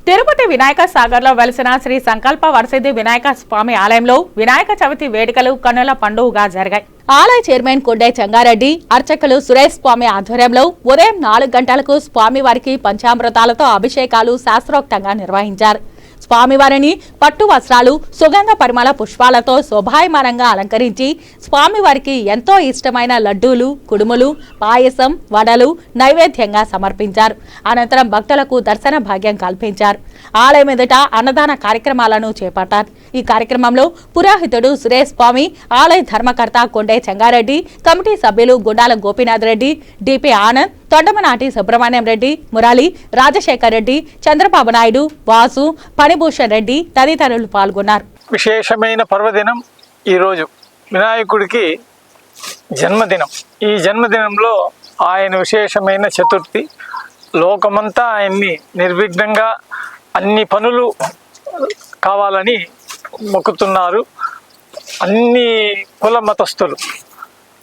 తిరుపతి వినాయక సాగర్ లో వెలిసిన శ్రీ సంకల్ప వరసిద్ధి వినాయక స్వామి ఆలయంలో వినాయక చవితి వేడుకలు కన్నుల పండుగగా జరిగాయి. ఆలయ చైర్మన్ కొండే చెంగారెడ్డి, అర్చకులు సురేష్ స్వామి ఆధ్వర్యంలో ఉదయం 4 గంటలకు స్వామివారికి పంచామృతాలతో అభిషేకాలు శాస్త్రోక్తంగా నిర్వహించారు. స్వామివారిని పట్టు వస్త్రాలు, సుగంధ పరిమళ పుష్పాలతో శోభాయమానంగా అలంకరించి స్వామివారికి ఎంతో ఇష్టమైన లడ్డూలు, కుడుములు, పాయసం, వడలు నైవేద్యంగా సమర్పించారు. అనంతరం భక్తులకు దర్శన భాగ్యం కల్పించారు. ఆలయం ఎదుట అన్నదాన కార్యక్రమాలను చేపట్టారు. ఈ కార్యక్రమంలో పురోహితుడు సురేష్ స్వామి, ఆలయ ధర్మకర్త కొండే చెంగారెడ్డి, కమిటీ సభ్యులు గుండాల గోపీనాథ్ రెడ్డి, డిపి ఆనంద్, తొండమనాటి సుబ్రహ్మణ్యం రెడ్డి, మురళి, రాజశేఖర్ రెడ్డి, చంద్రబాబు నాయుడు, వాసు, ఫణిభూషణ్ రెడ్డి తదితరులు పాల్గొన్నారు. విశేషమైన పర్వదినం ఈరోజు వినాయకుడికి జన్మదినం. ఈ జన్మదినంలో ఆయన విశేషమైన చతుర్థి. లోకమంతా ఆయన్ని నిర్విఘ్నంగా అన్ని పనులు కావాలని మొక్కుతున్నారు అన్ని కుల మతస్థులు.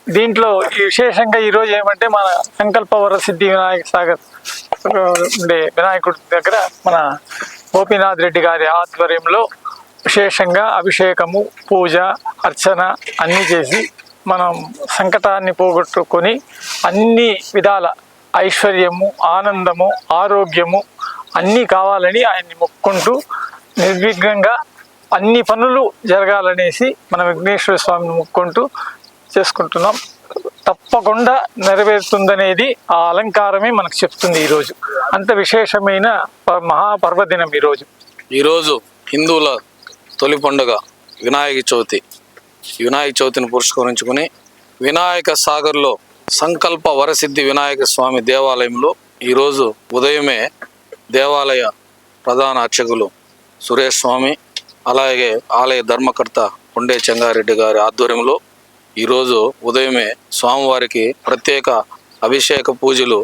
దీంట్లో విశేషంగా ఈరోజు ఏమంటే మన సంకల్ప వరసిద్ధి వినాయక సాగర్ ఉండే వినాయకుడి దగ్గర మన గోపీనాథ్ రెడ్డి గారి ఆధ్వర్యంలో విశేషంగా అభిషేకము, పూజ, అర్చన అన్నీ చేసి మనం సంకటాన్ని పోగొట్టుకొని అన్ని విధాల ఐశ్వర్యము, ఆనందము, ఆరోగ్యము అన్నీ కావాలని ఆయన్ని మొక్కుంటూ నిర్విఘ్నంగా అన్ని పనులు జరగాలనేసి మన విఘ్నేశ్వర స్వామిని మొక్కుంటూ చేసుకుంటున్నాం. తప్పకుండా నెరవేరుతుందనేది ఆ అలంకారమే మనకు చెప్తుంది. ఈరోజు అంత విశేషమైన మహాపర్వదినం. ఈరోజు హిందువుల తొలి పండుగ వినాయక చవితి. వినాయక చవితిని పురస్కరించుకుని వినాయక సాగర్లో సంకల్ప వరసిద్ధి వినాయక స్వామి దేవాలయంలో ఈరోజు ఉదయమే దేవాలయ ప్రధాన అర్చకులు సురేష్ స్వామి, అలాగే ఆలయ ధర్మకర్త కొండే చెంగారెడ్డి గారి ఆధ్వర్యంలో ఈరోజు ఉదయమే స్వామివారికి ప్రత్యేక అభిషేక పూజలు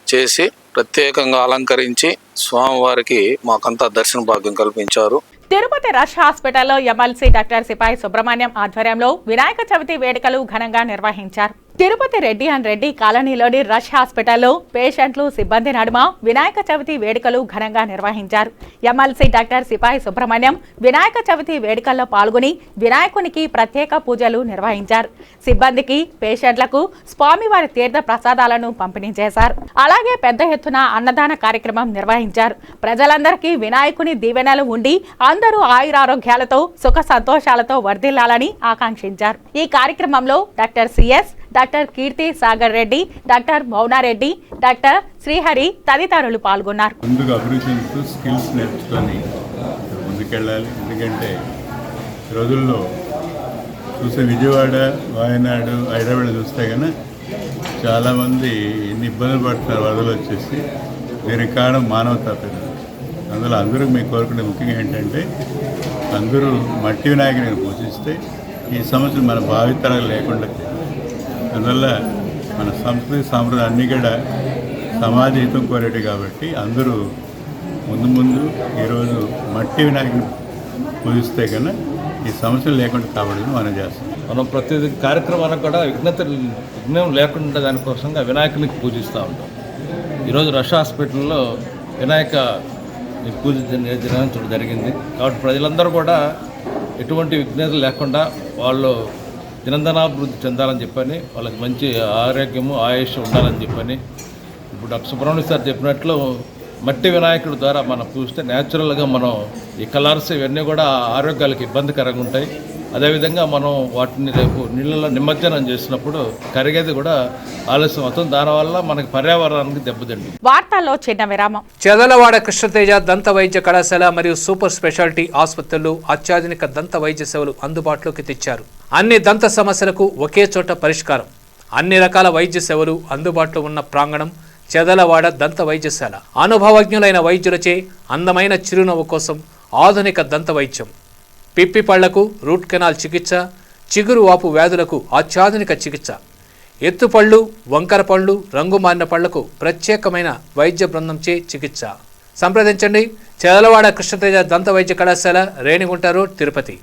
చేసి ప్రత్యేకంగా అలంకరించి స్వామివారికి మాకంతా దర్శన భాగ్యం కల్పించారు. తిరుపతి రష్ హాస్పిటల్లో ఎమ్మెల్సీ డాక్టర్ సిపాయి సుబ్రహ్మణ్యం ఆధ్వర్యంలో వినాయక చవితి వేడుకలు ఘనంగా నిర్వహించారు. తిరుపతి రెడ్డి అండ్ రెడ్డి కాలనీలోని రష్ హాస్పిటల్లో పేషెంట్లు, సిబ్బంది నడుమ వినాయక చవితి వేడుకలు ఘనంగా నిర్వహించారు. ఎమ్మెల్సీ డాక్టర్ సిపాయి సుబ్రహ్మణ్యం వినాయక చవితి వేడుకల్లో పాల్గొని వినాయకునికి ప్రత్యేక పూజలు నిర్వహించారు. సిబ్బందికి, పేషెంట్లకు స్వామివారి తీర్థ ప్రసాదాలను పంపిణీ చేశారు. అలాగే పెద్ద ఎత్తున అన్నదాన కార్యక్రమం నిర్వహించారు. ప్రజలందరికీ వినాయకుని దీవెనలు ఉండి అందరూ ఆయురారోగ్యాలతో, సుఖ సంతోషాలతో వర్ధిల్లాలని ఆకాంక్షించారు. ఈ కార్యక్రమంలో డాక్టర్ సిఎస్, డాక్టర్ కీర్తి సాగర్ రెడ్డి, డాక్టర్ మౌనారెడ్డి, డాక్టర్ శ్రీహరి తదితరులు పాల్గొన్నారు. ముందుగా అభివృద్ధి చెందుతూ స్కిల్స్ నేర్చుకొని ముందుకెళ్ళాలి. ఎందుకంటే రోజుల్లో చూసే విజయవాడ, వాయనాడు, హైదరాబాద్ చూస్తే కన్నా చాలామంది ఎన్ని ఇబ్బందులు పడుతున్నారు వరదలు వచ్చేసి. దీనికి కారణం మానవతా పెద్దలు. అందులో అందరూ మీకు కోరుకునే ముఖ్యంగా ఏంటంటే అందరూ మట్టి వినాయకుని పూజిస్తే ఈ సమస్యలు మన భావితరాలు లేకుండా అందువల్ల మన సంస్కృతి సాంప్రదాయం అన్నీ కూడా సమాజ హితం కోరేటి కాబట్టి అందరూ ముందు ఈరోజు మట్టి వినాయకుని పూజిస్తే కన్నా ఈ సమస్యలు లేకుండా కాబట్టి మనం చేస్తాం. మనం ప్రతి కార్యక్రమానికి కూడా విఘ్నం లేకుండా దానికోసంగా వినాయకునికి పూజిస్తూ ఉంటాం. ఈరోజు రష్ హాస్పిటల్లో వినాయక పూజ నిర్వహించడం జరిగింది. కాబట్టి ప్రజలందరూ కూడా ఎటువంటి విఘ్నతలు లేకుండా వాళ్ళు దినందనాభివృద్ధి చెందాలని చెప్పని, వాళ్ళకి మంచి ఆరోగ్యము ఆయుష్ ఉండాలని చెప్పని, ఇప్పుడు డాక్టర్ సుబ్రహ్మణ్య సార్ చెప్పినట్లు మట్టి వినాయకుడి ద్వారా మనం పూజిస్తే న్యాచురల్గా మనం ఈ కలర్స్ ఇవన్నీ కూడా ఆరోగ్యాలకు ఇబ్బందికరంగా ఉంటాయి. అదేవిధంగా మనం వాటిని రేపు నీళ్ళలో నిమజ్జనం చేసినప్పుడు కరిగేది కూడా ఆలస్యం అవుతుంది. దానివల్ల మనకి పర్యావరణానికి దెబ్బతింటుంది. వార్తల్లో చిన్న విరామం. చదలవాడ కృష్ణతేజ దంత వైద్య కళాశాల మరియు సూపర్ స్పెషాలిటీ ఆసుపత్రులు అత్యాధునిక దంత వైద్య సేవలు అందుబాటులోకి తెచ్చారు. అన్ని దంత సమస్యలకు ఒకే చోట పరిష్కారం. అన్ని రకాల వైద్య సేవలు అందుబాటులో ఉన్న ప్రాంగణం చదలవాడ దంత వైద్యశాల. అనుభవజ్ఞులైన వైద్యులచే అందమైన చిరునవ్వు కోసం ఆధునిక దంత వైద్యం, పిప్పి పళ్లకు రూట్ కెనాల్ చికిత్స, చిగురు వాపు వ్యాధులకు అత్యాధునిక చికిత్స, ఎత్తుపళ్ళు, వంకర పళ్ళు, రంగు మారిన పళ్లకు ప్రత్యేకమైన వైద్య బృందంచే చికిత్స. సంప్రదించండి చదలవాడ కృష్ణతేజ దంత వైద్య కళాశాల, రేణిగుంట రోడ్, తిరుపతి.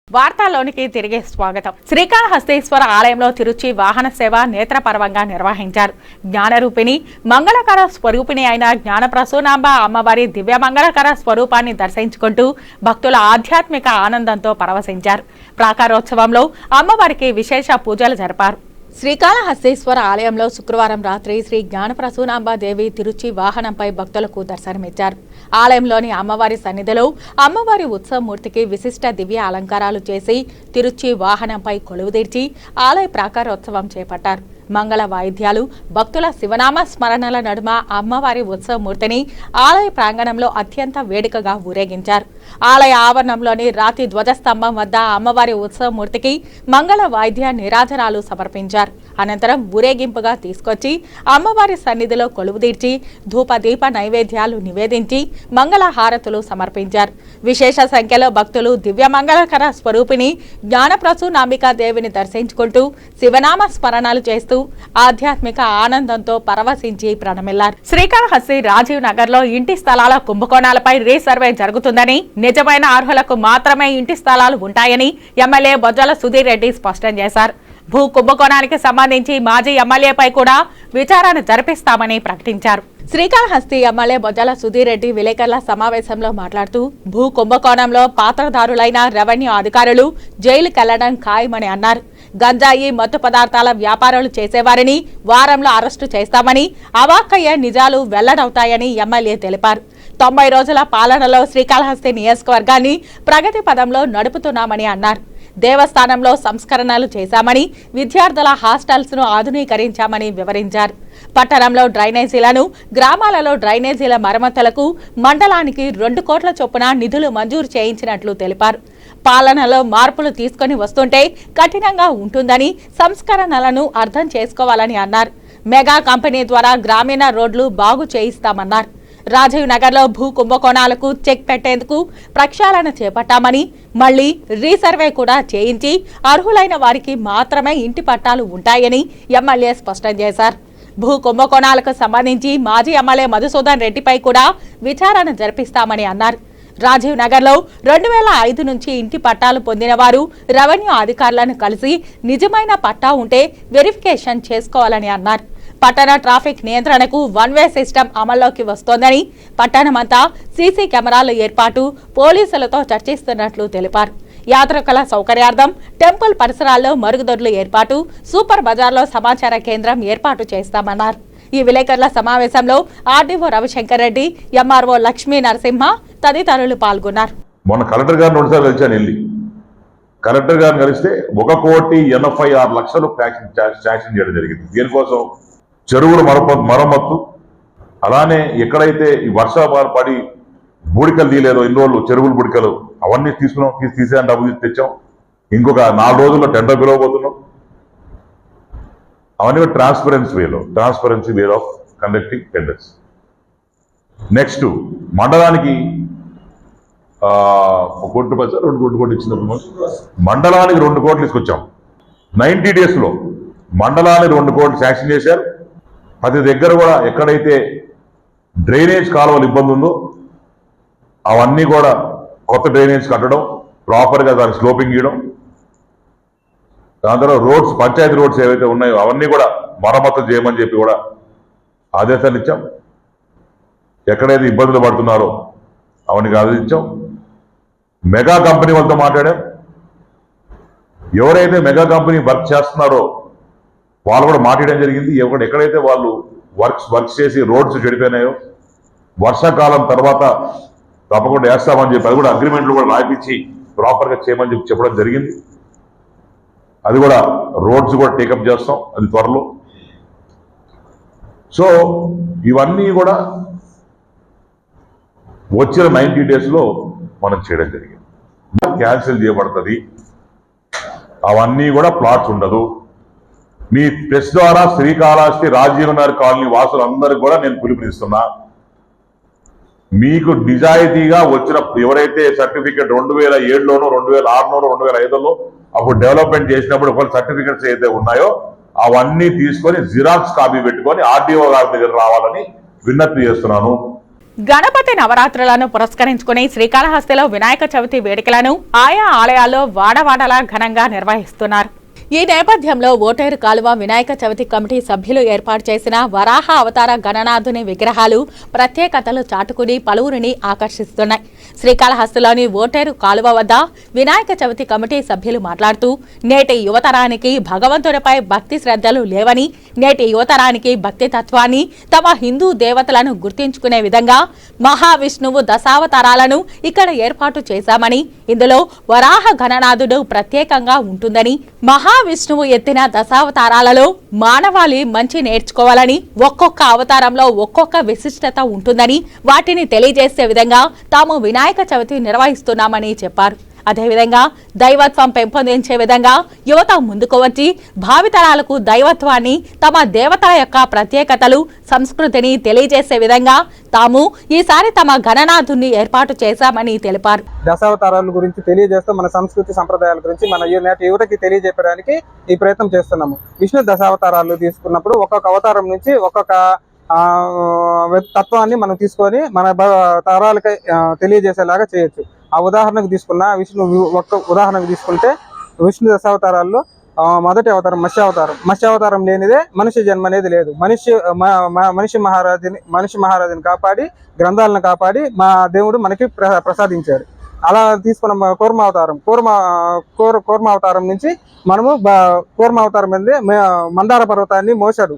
వార్తల్లోనికి తిరిగి స్వాగతం. శ్రీకాళహస్తీశ్వర ఆలయంలో తిరుచి వాహన సేవ నేత్రపర్వంగా నిర్వహించారు. జ్ఞానరూపిణి మంగళకర స్వరూపిణి అయిన జ్ఞానప్రసూనాంబ అమ్మవారి దివ్య మంగళకర స్వరూపాన్ని దర్శించుకుంటూ భక్తుల ఆధ్యాత్మిక ఆనందంతో పరవశించారు. ప్రాకారోత్సవంలో అమ్మవారికి విశేష పూజలు జరిపారు. శ్రీకాళహస్తీశ్వర ఆలయంలో శుక్రవారం రాత్రి శ్రీ జ్ఞానప్రసూనాంబాదేవి తిరుచి వాహనంపై భక్తులకు దర్శనమిచ్చారు. ఆలయంలోని అమ్మవారి సన్నిధిలో అమ్మవారి ఉత్సవమూర్తికి విశిష్ట దివ్య అలంకారాలు చేసి తిరుచి వాహనంపై కొలువుదీర్చి ఆలయ ప్రాకారోత్సవం చేపట్టారు. మంగళ వాయిద్యాలు, భక్తుల శివనామ స్మరణల నడుమ అమ్మవారి ఉత్సవమూర్తిని ఆలయ ప్రాంగణంలో అత్యంత వేడుకగా ఊరేగించారు. ఆలయ ఆవరణంలోని రాతి ధ్వజస్తంభం వద్ద అమ్మవారి ఉత్సవమూర్తికి మంగళ వాయిద్య నిరాజనాలు సమర్పించారు. అనంతరం ఊరేగింపుగా తీసుకొచ్చి అమ్మవారి సన్నిధిలో కొలువుదీర్చి ధూపదీప నైవేద్యాలు నివేదించి మంగళ హారతులు సమర్పించారు. విశేష సంఖ్యలో భక్తులు దివ్య మంగళకర స్వరూపిణి జ్ఞానప్రసూనాంబికాదేవిని దర్శించుకుంటూ శివనామ స్మరణలు చేస్తూ ఆధ్యాత్మిక ఆనందంతో పరవశించి ప్రణమిల్లారు. శ్రీకాళహస్తి రాజీవ్ నగర్ లో ఇంటి స్థలాల కుంభకోణాలపై రీసర్వే జరుగుతుందని, నిజమైన అర్హులకు మాత్రమే ఇంటి స్థలాలు ఉంటాయని ఎమ్మెల్యే బొజ్జల సుధీర్ రెడ్డి స్పష్టం చేశారు. భూ కుంభకోణానికి సంబంధించి మాజీ ఎమ్మెల్యేపై కూడా విచారణ జరిపిస్తామని ప్రకటించారు. శ్రీకాళహస్తి ఎమ్మెల్యే బొజ్జల సుధీర్ రెడ్డి విలేకరుల సమావేశంలో మాట్లాడుతూ భూ కుంభకోణంలో పాత్రధారులైన రెవెన్యూ అధికారులు జైలుకెళ్లడం ఖాయమని అన్నారు. గంజాయి, మత్తు పదార్థాల వ్యాపారాలు చేసేవారిని వారంలో అరెస్టు చేస్తామని, అవాక్కయ్యే నిజాలు వెల్లడవుతాయని ఎమ్మెల్యే తెలిపారు. 90 రోజుల పాలనలో శ్రీకాళహస్తి నియోజకవర్గాన్ని ప్రగతి పదంలో నడుపుతున్నామని అన్నారు. దేవస్థానంలో సంస్కరణలు చేశామని, విద్యార్థుల హాస్టల్స్ ను ఆధునీకరించామని వివరించారు. పట్టణంలో డ్రైనేజీలను, గ్రామాలలో డ్రైనేజీల మరమ్మతులకు మండలానికి 2 కోట్ల చొప్పున నిధులు మంజూరు చేయించినట్లు తెలిపారు. పాలనలో మార్పులు తీసుకొని వస్తుంటే కఠినంగా ఉంటుందని, సంస్కరణలను అర్థం చేసుకోవాలని అన్నారు. మెగా కంపెనీ ద్వారా గ్రామీణ రోడ్లు బాగు చేయిస్తామన్నారు. రాజీవ్ నగర్ లో భూ కుంభకోణాలకు చెక్ పెట్టేందుకు ప్రక్షాళన చేపట్టామని, మళ్లీ రీసర్వే కూడా చేయించి అర్హులైన వారికి మాత్రమే ఇంటి పట్టాలు ఉంటాయని ఎమ్మెల్యే స్పష్టం చేశారు. భూ కుంభకోణాలకు సంబంధించి మాజీ ఎమ్మెల్యే మధుసూదన్ రెడ్డిపై కూడా విచారణ జరిపిస్తామని అన్నారు. రాజీవ్ నగర్ లో 2005 నుంచి ఇంటి పట్టాలు పొందిన వారు రెవెన్యూ అధికారులను కలిసి నిజమైన పట్టా ఉంటే వెరిఫికేషన్ చేసుకోవాలని అన్నారు. పట్టణ ట్రాఫిక్ నియంత్రణకు 1-వే సిస్టమ్ అమల్లోకి వస్తోందని, పట్టణమంతా సీసీ కెమెరాల ఏర్పాటు పోలీసులతో చర్చిస్తున్నట్లు తెలిపారు. యాత్రికుల సౌకర్యార్థం టెంపుల్ పరిసరాల్లో మరుగుదొడ్లు ఏర్పాటు, సూపర్ బజార్లో సమాచార కేంద్రం ఏర్పాటు చేస్తామన్నారు. ఈ విలేకరుల సమావేశంలో ఆర్డీఓ రవిశంకర్ రెడ్డి, ఎంఆర్ఓ లక్ష్మీ నరసింహ తదితరులు పాల్గొన్నారు. మొన్న కలెక్టర్ గారిని 2 సార్లు కలిశాను. వెళ్ళి కలెక్టర్ గారిని కలిస్తే 1,86,00,000 శాంక్షన్ చేయడం జరిగింది. దీనికోసం చెరువుల మరమ్మత్తు, అలానే ఎక్కడైతే ఈ వర్షాలు పడి బూడికలు తీయలేదో ఇన్ని రోజులు చెరువులు బూడికలు అవన్నీ తీసేదాన్ని డబ్బులు తెచ్చాం. ఇంకొక 4 రోజుల్లో టెండర్ పిలవబోతున్నాం. అవన్నీ transparency way of conducting tenders. Next మండలానికి కోటి రూపాయలు సార్, 2 కోట్లు ఇచ్చిన మండలానికి 2 కోట్లు తీసుకొచ్చాం. 90 డేస్లో మండలానికి 2 కోట్లు శాంక్షన్ చేశారు. ప్రతి దగ్గర కూడా ఎక్కడైతే డ్రైనేజ్ కాలువలు ఇబ్బంది ఉందో అవన్నీ కూడా కొత్త డ్రైనేజ్ కట్టడం, ప్రాపర్గా దాని స్లోపింగ్ ఇవ్వడం, దాని తర్వాత రోడ్స్, పంచాయతీ రోడ్స్ ఏవైతే ఉన్నాయో అవన్నీ కూడా మరమ్మతు చేయమని చెప్పి కూడా ఆదేశాలు ఇచ్చాం. ఎక్కడైతే ఇబ్బందులు పడుతున్నారో అవన్నీ ఆదేశించాం. మెగా కంపెనీ వాళ్ళతో మాట్లాడాం. ఎవరైతే మెగా కంపెనీ వర్క్ చేస్తున్నారో వాళ్ళు కూడా మాట్లాడడం జరిగింది. ఎక్కడైతే వాళ్ళు వర్క్స్ చేసి రోడ్స్ చెడిపోయినాయో వర్షాకాలం తర్వాత తప్పకుండా వేస్తామని చెప్పి అది కూడా అగ్రిమెంట్లు కూడా రాయించి ప్రాపర్గా చేయమని చెప్పి చెప్పడం జరిగింది. అది కూడా రోడ్స్ కూడా టేకప్ చేస్తాం అది త్వరలో. సో ఇవన్నీ కూడా వచ్చిన 90 డేస్లో మనం చేయడం జరిగింది. క్యాన్సిల్ చేయబడుతుంది. అవన్నీ కూడా ప్లాట్స్ ఉండదు. మీ ప్రెస్ ద్వారా శ్రీకాళహస్తి రాజీవ్ నగర్ కాలనీ వాసులందరికీ కూడా నేను పిలుపునిస్తున్నా. మీకు నిజాయితీగా వచ్చిన ఎవరైతే సర్టిఫికెట్ 2007లోనో 2006లోనో 2005లో అప్పుడు డెవలప్మెంట్ చేసినప్పుడు ఒకవేళ సర్టిఫికెట్స్ అయితే ఉన్నాయో అవన్నీ తీసుకొని జిరాక్స్ కాపీ పెట్టుకొని ఆర్డీఓ గారి దగ్గర రావాలని విజ్ఞప్తి చేస్తున్నాను. గణపతి నవరాత్రులను పురస్కరించుకుని శ్రీకాళహస్తిలో వినాయక చవితి వేడుకలను ఆయా ఆలయాల్లో వాడవాడలా ఘనంగా నిర్వహిస్తున్నారు. ఈ నేపథ్యంలో ఓటేరు కాలువ వినాయక చవితి కమిటీ సభ్యులు ఏర్పాటు చేసిన వరాహ అవతార గణనాథుని విగ్రహాలు ప్రత్యేకతలు చాటుకుని పలువురిని ఆకర్షిస్తున్నాయి. శ్రీకాళహస్తిలోని ఓటేరు కాలువ వద్ద వినాయక చవితి కమిటీ సభ్యులు మాట్లాడుతూ నేటి యువతరానికి భగవంతుడిపై భక్తి శ్రద్ధలు లేవని, నేటి యువతరానికి భక్తి తత్వాన్ని తమ హిందూ దేవతలను గుర్తించుకునే విధంగా మహావిష్ణువు దశావతారాలను ఇక్కడ ఏర్పాటు చేశామని, ఇందులో వరాహ గణనాథుడు ప్రత్యేకంగా ఉంటుందని, మహావిష్ణువు ఎత్తిన దశావతారాలలో మానవాళి మంచి నేర్చుకోవాలని, ఒక్కొక్క అవతారంలో ఒక్కొక్క విశిష్టత ఉంటుందని వాటిని తెలియజేసే విధంగా తాము వినాయక చవితి నిర్వహిస్తున్నామని చెప్పారు. అదేవిధంగా దైవత్వం పెంపొందించే విధంగా యువత ముందుకు వచ్చి భావితరాలకు దైవత్వాన్ని, తమ దేవతల యొక్క ప్రత్యేకతలు, సంస్కృతిని తెలియజేసే విధంగా తాము ఈసారి తమ గణనాథుని ఏర్పాటు చేశామని తెలిపారు. దశావతారాల గురించి తెలియజేస్తూ మన సంస్కృతి సంప్రదాయాల గురించి మన నేటి యువతకి తెలియజేయడానికి ఈ ప్రయత్నం చేస్తున్నాము. విష్ణు దశావతారాలు తీసుకున్నప్పుడు ఒక్కొక్క అవతారం నుంచి ఒక్కొక్క తత్వాన్ని మనం తీసుకొని మన తరాలకి తెలియజేసేలాగా చేయొచ్చు. ఆ ఉదాహరణకు తీసుకున్న ఒక్క ఉదాహరణకు తీసుకుంటే విష్ణు దశావతారాల్లో మొదటి అవతారం మత్స్యావతారం లేనిదే మనిషి జన్మ అనేది లేదు. మనిషి మహారాజుని కాపాడి, గ్రంథాలను కాపాడి మా దేవుడు మనకి ప్రసాదించాడు. అలా తీసుకున్న కూర్మావతారం నుంచి మనము కూర్మావతారం మీద మందార పర్వతాన్ని మోసాడు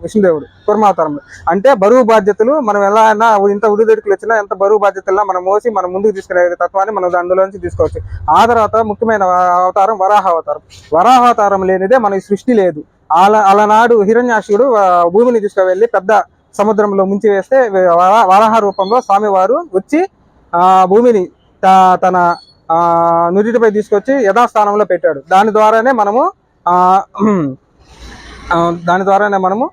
విష్ణుదేవుడు కూర్మావతారంలో. అంటే బరువు బాధ్యతలు మనం ఎలా అయినా ఇంత ఉడిదొడుకులు వచ్చినా ఎంత బరువు బాధ్యతల్లో మనం మోసి మనం ముందుకు తీసుకునే తత్వాన్ని మనం అందులోంచి తీసుకోవచ్చు. ఆ తర్వాత ముఖ్యమైన అవతారం వరాహావతారం లేనిదే మన సృష్టి లేదు. అలనాడు హిరణ్యాక్షుడు భూమిని తీసుకువెళ్ళి పెద్ద సముద్రంలో ముంచి వేస్తే వరాహ రూపంలో స్వామివారు వచ్చి భూమిని తన నుదిటిపై తీసుకొచ్చి యథాస్థానంలో పెట్టాడు. దాని ద్వారానే మనము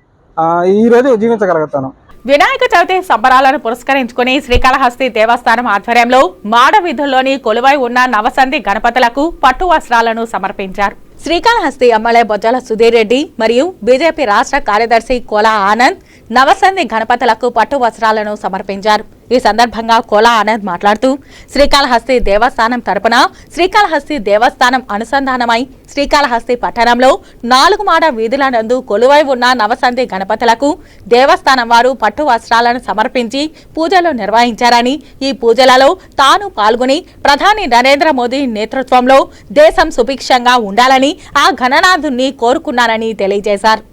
ఈ రోజు జీవించగలుగుతాం. వినాయక చవితి సంబరాలను పురస్కరించుకుని శ్రీకాళహస్తి దేవస్థానం ఆధ్వర్యంలో మాడ వీధుల్లోని కొలువై ఉన్న నవసంధి గణపతులకు పట్టు వస్త్రాలను సమర్పించారు. శ్రీకాళహస్తి ఎమ్మెల్యే బొజ్జల సుధీర్ రెడ్డి మరియు బీజేపీ రాష్ట్ర కార్యదర్శి కోలా ఆనంద్ నవసంధి గణపతులకు పట్టు వస్త్రాలను సమర్పించారు. ఈ సందర్భంగా కోలా ఆనంద్ మాట్లాడుతూ శ్రీకాళహస్తి దేవస్థానం తరపున శ్రీకాళహస్తి దేవస్థానం అనుసంధానమై శ్రీకాళహస్తి పట్టణంలో 4 మాడ వీధుల నందు కొలువై ఉన్న నవసంధి గణపతులకు దేవస్థానం వారు పట్టు వస్త్రాలను సమర్పించి పూజలు నిర్వహించారని, ఈ పూజలలో తాను పాల్గొని ప్రధాని నరేంద్ర మోదీ నేతృత్వంలో దేశం సుభిక్షంగా ఉండాలని ఆ గణనాథుణ్ణి కోరుకున్నానని తెలియజేశారు.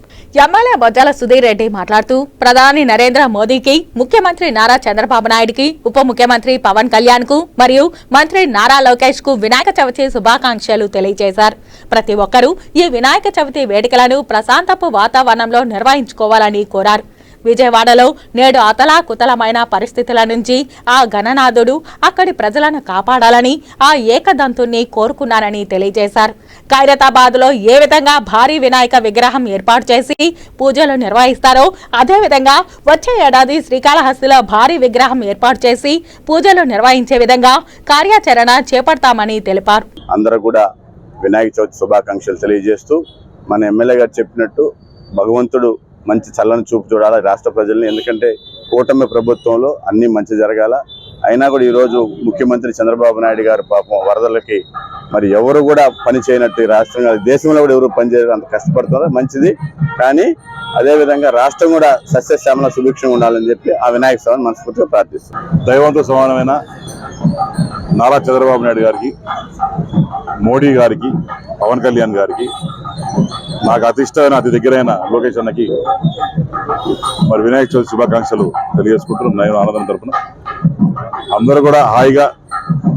ఎమ్మెల్యే బొజ్జల సుధీర్ రెడ్డి మాట్లాడుతూ ప్రధాని నరేంద్ర మోదీకి, ముఖ్యమంత్రి నారా చంద్రబాబు నాయుడుకి, ఉప ముఖ్యమంత్రి పవన్ కళ్యాణ్ కు మరియు మంత్రి నారా లోకేష్ కు వినాయక చవితి శుభాకాంక్షలు తెలియజేశారు. ప్రతి ఒక్కరూ ఈ వినాయక చవితి వేడుకలను ప్రశాంతపు వాతావరణంలో నిర్వహించుకోవాలని కోరారు. విజయవాడలో నేడు అతలాకుతలమైన పరిస్థితుల నుంచి ఆ గణనాథుడు అక్కడి ప్రజలను కాపాడాలని ఆ ఏకదంతుణ్ణి కోరుకున్నారని తెలియజేశారు. ఖైరతాబాద్లో ఏ విధంగా భారీ వినాయక విగ్రహం ఏర్పాటు చేసి పూజలు నిర్వహిస్తారో అదేవిధంగా వచ్చే ఏడాది శ్రీకాళహస్తిలో భారీ విగ్రహం ఏర్పాటు చేసి పూజలు నిర్వహించే విధంగా కార్యాచరణ చేపడతామని తెలిపారు. అందరూ కూడా వినాయక చవితి శుభాకాంక్షలు తెలియజేస్తూ మన ఎమ్మెల్యే గారు చెప్పినట్టు భగవంతుడు మంచి చల్లని చూపు చూడాలి రాష్ట్ర ప్రజల్ని. ఎందుకంటే కూటమి ప్రభుత్వంలో అన్ని మంచి జరగాల. అయినా కూడా ఈరోజు ముఖ్యమంత్రి చంద్రబాబు నాయుడు గారు పాపం వరదలకి మరి ఎవరు కూడా పని చేయనట్టు రాష్ట్రంగా దేశంలో కూడా ఎవరు పని చేయరు, అంత కష్టపడుతున్నారు మంచిది. కానీ అదేవిధంగా రాష్ట్రం కూడా సస్యశ్యామల సుభిక్షంగా ఉండాలని చెప్పి ఆ వినాయక స్వామిని మనస్ఫూర్తిగా ప్రార్థిస్తాం. దైవంతో సమానమైన నారా చంద్రబాబు నాయుడు గారికి, మోడీ గారికి, పవన్ కళ్యాణ్ గారికి, నాకు అతి ఇష్టమైన అతి దగ్గరైన లోకేష్ అన్నకి మరి వినాయక చవితి శుభాకాంక్షలు తెలియజేసుకుంటున్నాం. నేను ఆనందం తరపున అందరూ కూడా హాయిగా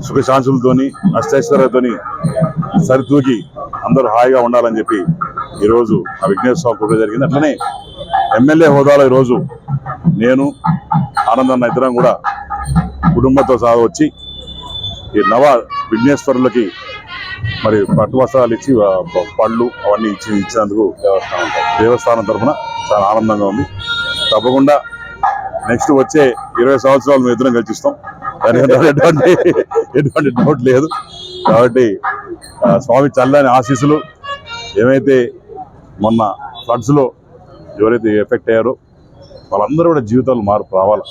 సుఖశాంతులతోని అష్టైశ్వర్యతోని సరితూకి అందరూ హాయిగా ఉండాలని చెప్పి ఈరోజు ఆ విఘ్నేశ్వర స్వామి పూజ జరిగింది. అట్లనే ఎమ్మెల్యే హోదాలో ఈరోజు నేను ఆనందన్న ఇద్దరం కూడా కుటుంబంతో సహా వచ్చి ఈ నవ విఘ్నేశ్వరులకి మరి పట్టు వస్త్రాలు ఇచ్చి పళ్ళు అవన్నీ ఇచ్చినందుకు దేవస్థానం తరఫున చాలా ఆనందంగా ఉంది. తప్పకుండా నెక్స్ట్ వచ్చే 20 సంవత్సరాలు మేము ఇద్దరం కలిసిస్తాం, ఎటువంటి డౌట్ లేదు. కాబట్టి స్వామి చల్లని ఆశీస్సులు ఏమైతే మొన్న ఫ్లడ్స్లో ఎవరైతే ఎఫెక్ట్ అయ్యారో వాళ్ళందరూ కూడా జీవితాలు మార్పు రావాలి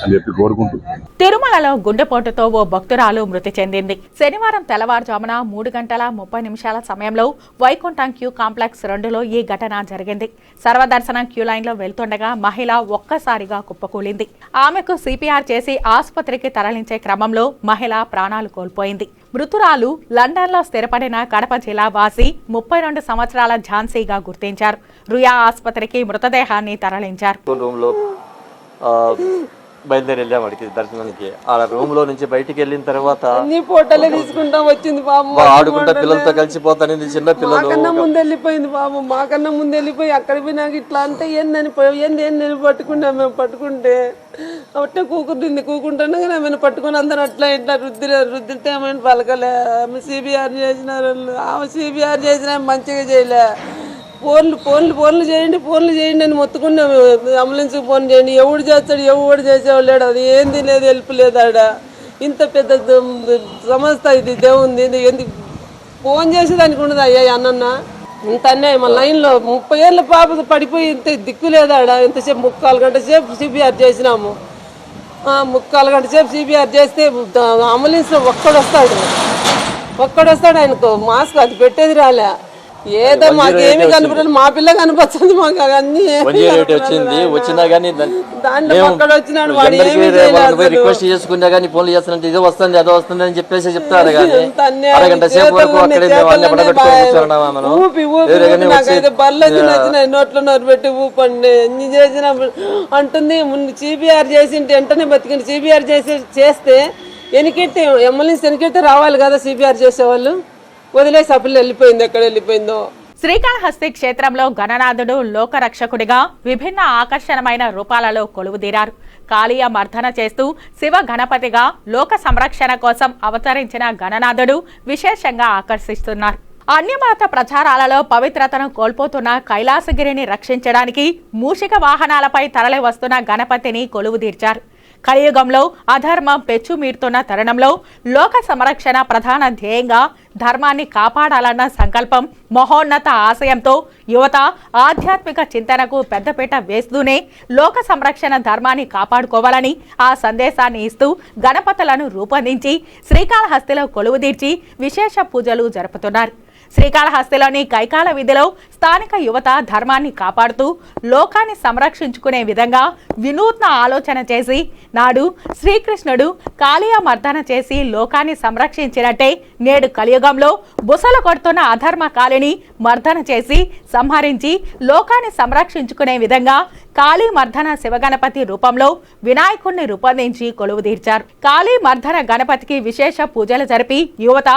అని చెప్పి కోరుకుంటూ. తిరుమలలో గుండెపోటుతో ఓ భక్తురాలు మృతి చెందింది. శనివారం తెల్లవారుజామున 3:30 సమయంలో వైకుంఠం క్యూ కాంప్లెక్స్ 2లో ఈ ఘటన జరిగింది. సర్వదర్శనం క్యూ లైన్లో వెళ్తుండగా మహిళ ఒక్కసారిగా కుప్పకూలింది. ఆమెకు సిపిఆర్ చేసి ఆసుపత్రికి తరలించే క్రమంలో మహిళ ప్రాణాలు కోల్పోయింది. మృతురాలు లండన్లో స్థిరపడిన కడప జిల్లా వాసి 32 సంవత్సరాల ఝాన్సీగా గుర్తించారు. రుయా ఆసుపత్రికి మృతదేహాన్ని తరలించారు. బయలుదేరి వెళ్ళాం అడిగి దర్శనానికి. ఆ రూమ్ లో నుంచి బయటికి వెళ్ళిన తర్వాత ఫోటోలే తీసుకుంటాం వచ్చింది బాబు, ఆడుకుంటా పిల్లలతో కలిసిపోతాను. చిన్న పిల్లలు ముందు వెళ్ళిపోయింది బాబు, మాకన్నా ముందు వెళ్ళిపోయి అక్కడ పోయినాక ఇట్లా అంటే ఏందని ఏంది పట్టుకున్నా. మేము పట్టుకుంటే అట్టే కూకుంటున్నా కానీ ఆమెను పట్టుకుని అందరూ అట్లా ఇట్లా రుద్దితే ఆమెను పలకలే. ఆమె సిబిఆర్ చేసినారు, ఆమె సిబిఆర్ చేసిన మంచిగా చేయలే. ఫోన్లు చేయండి అని మొత్తుకున్నాము. అంబులెన్స్కి ఫోన్ చేయండి, ఎవడు చేస్తాడు, ఎవడు చేసేవాడు లేడు. అది ఏంది లేదు, హెల్ప్ లేదు. ఆడ ఇంత పెద్ద సంస్థ ఇది దేవుంది, ఎందుకు ఫోన్ చేసేదానికి ఉండదు అయ్యా అన్న. ఇంత అన్యాయం. మన లైన్లో 30 ఏళ్ళ పాప పడిపోయి ఇంత దిక్కు లేదు. ఆడ ఇంతసేపు 3/4 గంట సేపు సిబిఆర్ చేసినాము. 3/4 గంట సేపు సిబిఆర్ చేస్తే అంబులెన్స్లో ఒక్కడొస్తాడు. ఆయనకు మాస్క్ అది పెట్టేది రాలే. ఏదో మాకేమి కనపడదు, మా పిల్ల కనపడుతుంది. మాకు అన్ని వచ్చింది. వచ్చినా గానీ దాంట్లో ఒక్కడ వచ్చినాడు, రిక్వెస్ట్ చేసుకున్నా గానీ ఫోన్లు చేస్తున్నట్టు ఇది వస్తుంది అదో వస్తుంది అని చెప్పేసి చెప్తారు. కానీ అరగంట సేపు వరకు అక్కడే బర్లకి నచ్చినాయి, నోట్లో నోరు పెట్టి ఊపండి ఎన్ని చేసినా అంటుంది. ముందు సిబిఆర్ చేసింటే వెంటనే బతికింది. సిబిఆర్ చేస్తే ఎనికెట్టి అంబులెన్స్ ఎనికెట్టి రావాలి కదా సిబిఆర్ చేసేవాళ్ళు. వదిలేసి ఆ పిల్ల వెళ్ళిపోయింది, ఎక్కడ వెళ్ళిపోయిందో. శ్రీకాళహస్తి క్షేత్రంలో గణనాథుడు లోకరక్షకుడిగా విభిన్న ఆకర్షణమైన రూపాలలో కొలువుదీరారు. కాళీయ మర్దన చేస్తూ శివ గణపతిగా లోక సంరక్షణ కోసం అవతరించిన గణనాథుడు విశేషంగా ఆకర్షిస్తున్నారు. అన్యమత ప్రచారాలలో పవిత్రతను కోల్పోతున్న కైలాసగిరిని రక్షించడానికి మూషిక వాహనాలపై తరలి వస్తున్న గణపతిని కొలువుదీర్చారు. కలియుగంలో అధర్మం పెచ్చుమీరుతున్న తరుణంలో లోక సంరక్షణ ప్రధాన ధ్యేయంగా ధర్మాన్ని కాపాడాలన్న సంకల్పం, మహోన్నత ఆశయంతో యువత ఆధ్యాత్మిక చింతనకు పెద్దపీట వేస్తూనే లోక సంరక్షణ ధర్మాన్ని కాపాడుకోవాలని ఆ సందేశాన్ని ఇస్తూ గణపతులను రూపొందించి శ్రీకాళహస్తిలో కొలువుదీర్చి విశేష పూజలు జరుపుతున్నారు. శ్రీకాళహస్తిలోని కైకాల వీధిలో స్థానిక యువత ధర్మాన్ని కాపాడుతూ లోకాన్ని సంరక్షించుకునే విధంగా వినూత్న ఆలోచన చేసి నాడు శ్రీకృష్ణుడు కాళీయ మర్దన చేసి లోకాన్ని సంరక్షించినట్టే నేడు కలియుగంలో బుసలు కొడుతున్న అధర్మ కాళిని మర్దన చేసి సంహరించి లోకాన్ని సంరక్షించుకునే విధంగా కాళీ మర్దన శివగణపతి రూపంలో వినాయకుడిని రూపొందించి కొలువుదీర్చారు. కాళీ మర్దన గణపతికి విశేష పూజలు జరిపి యువత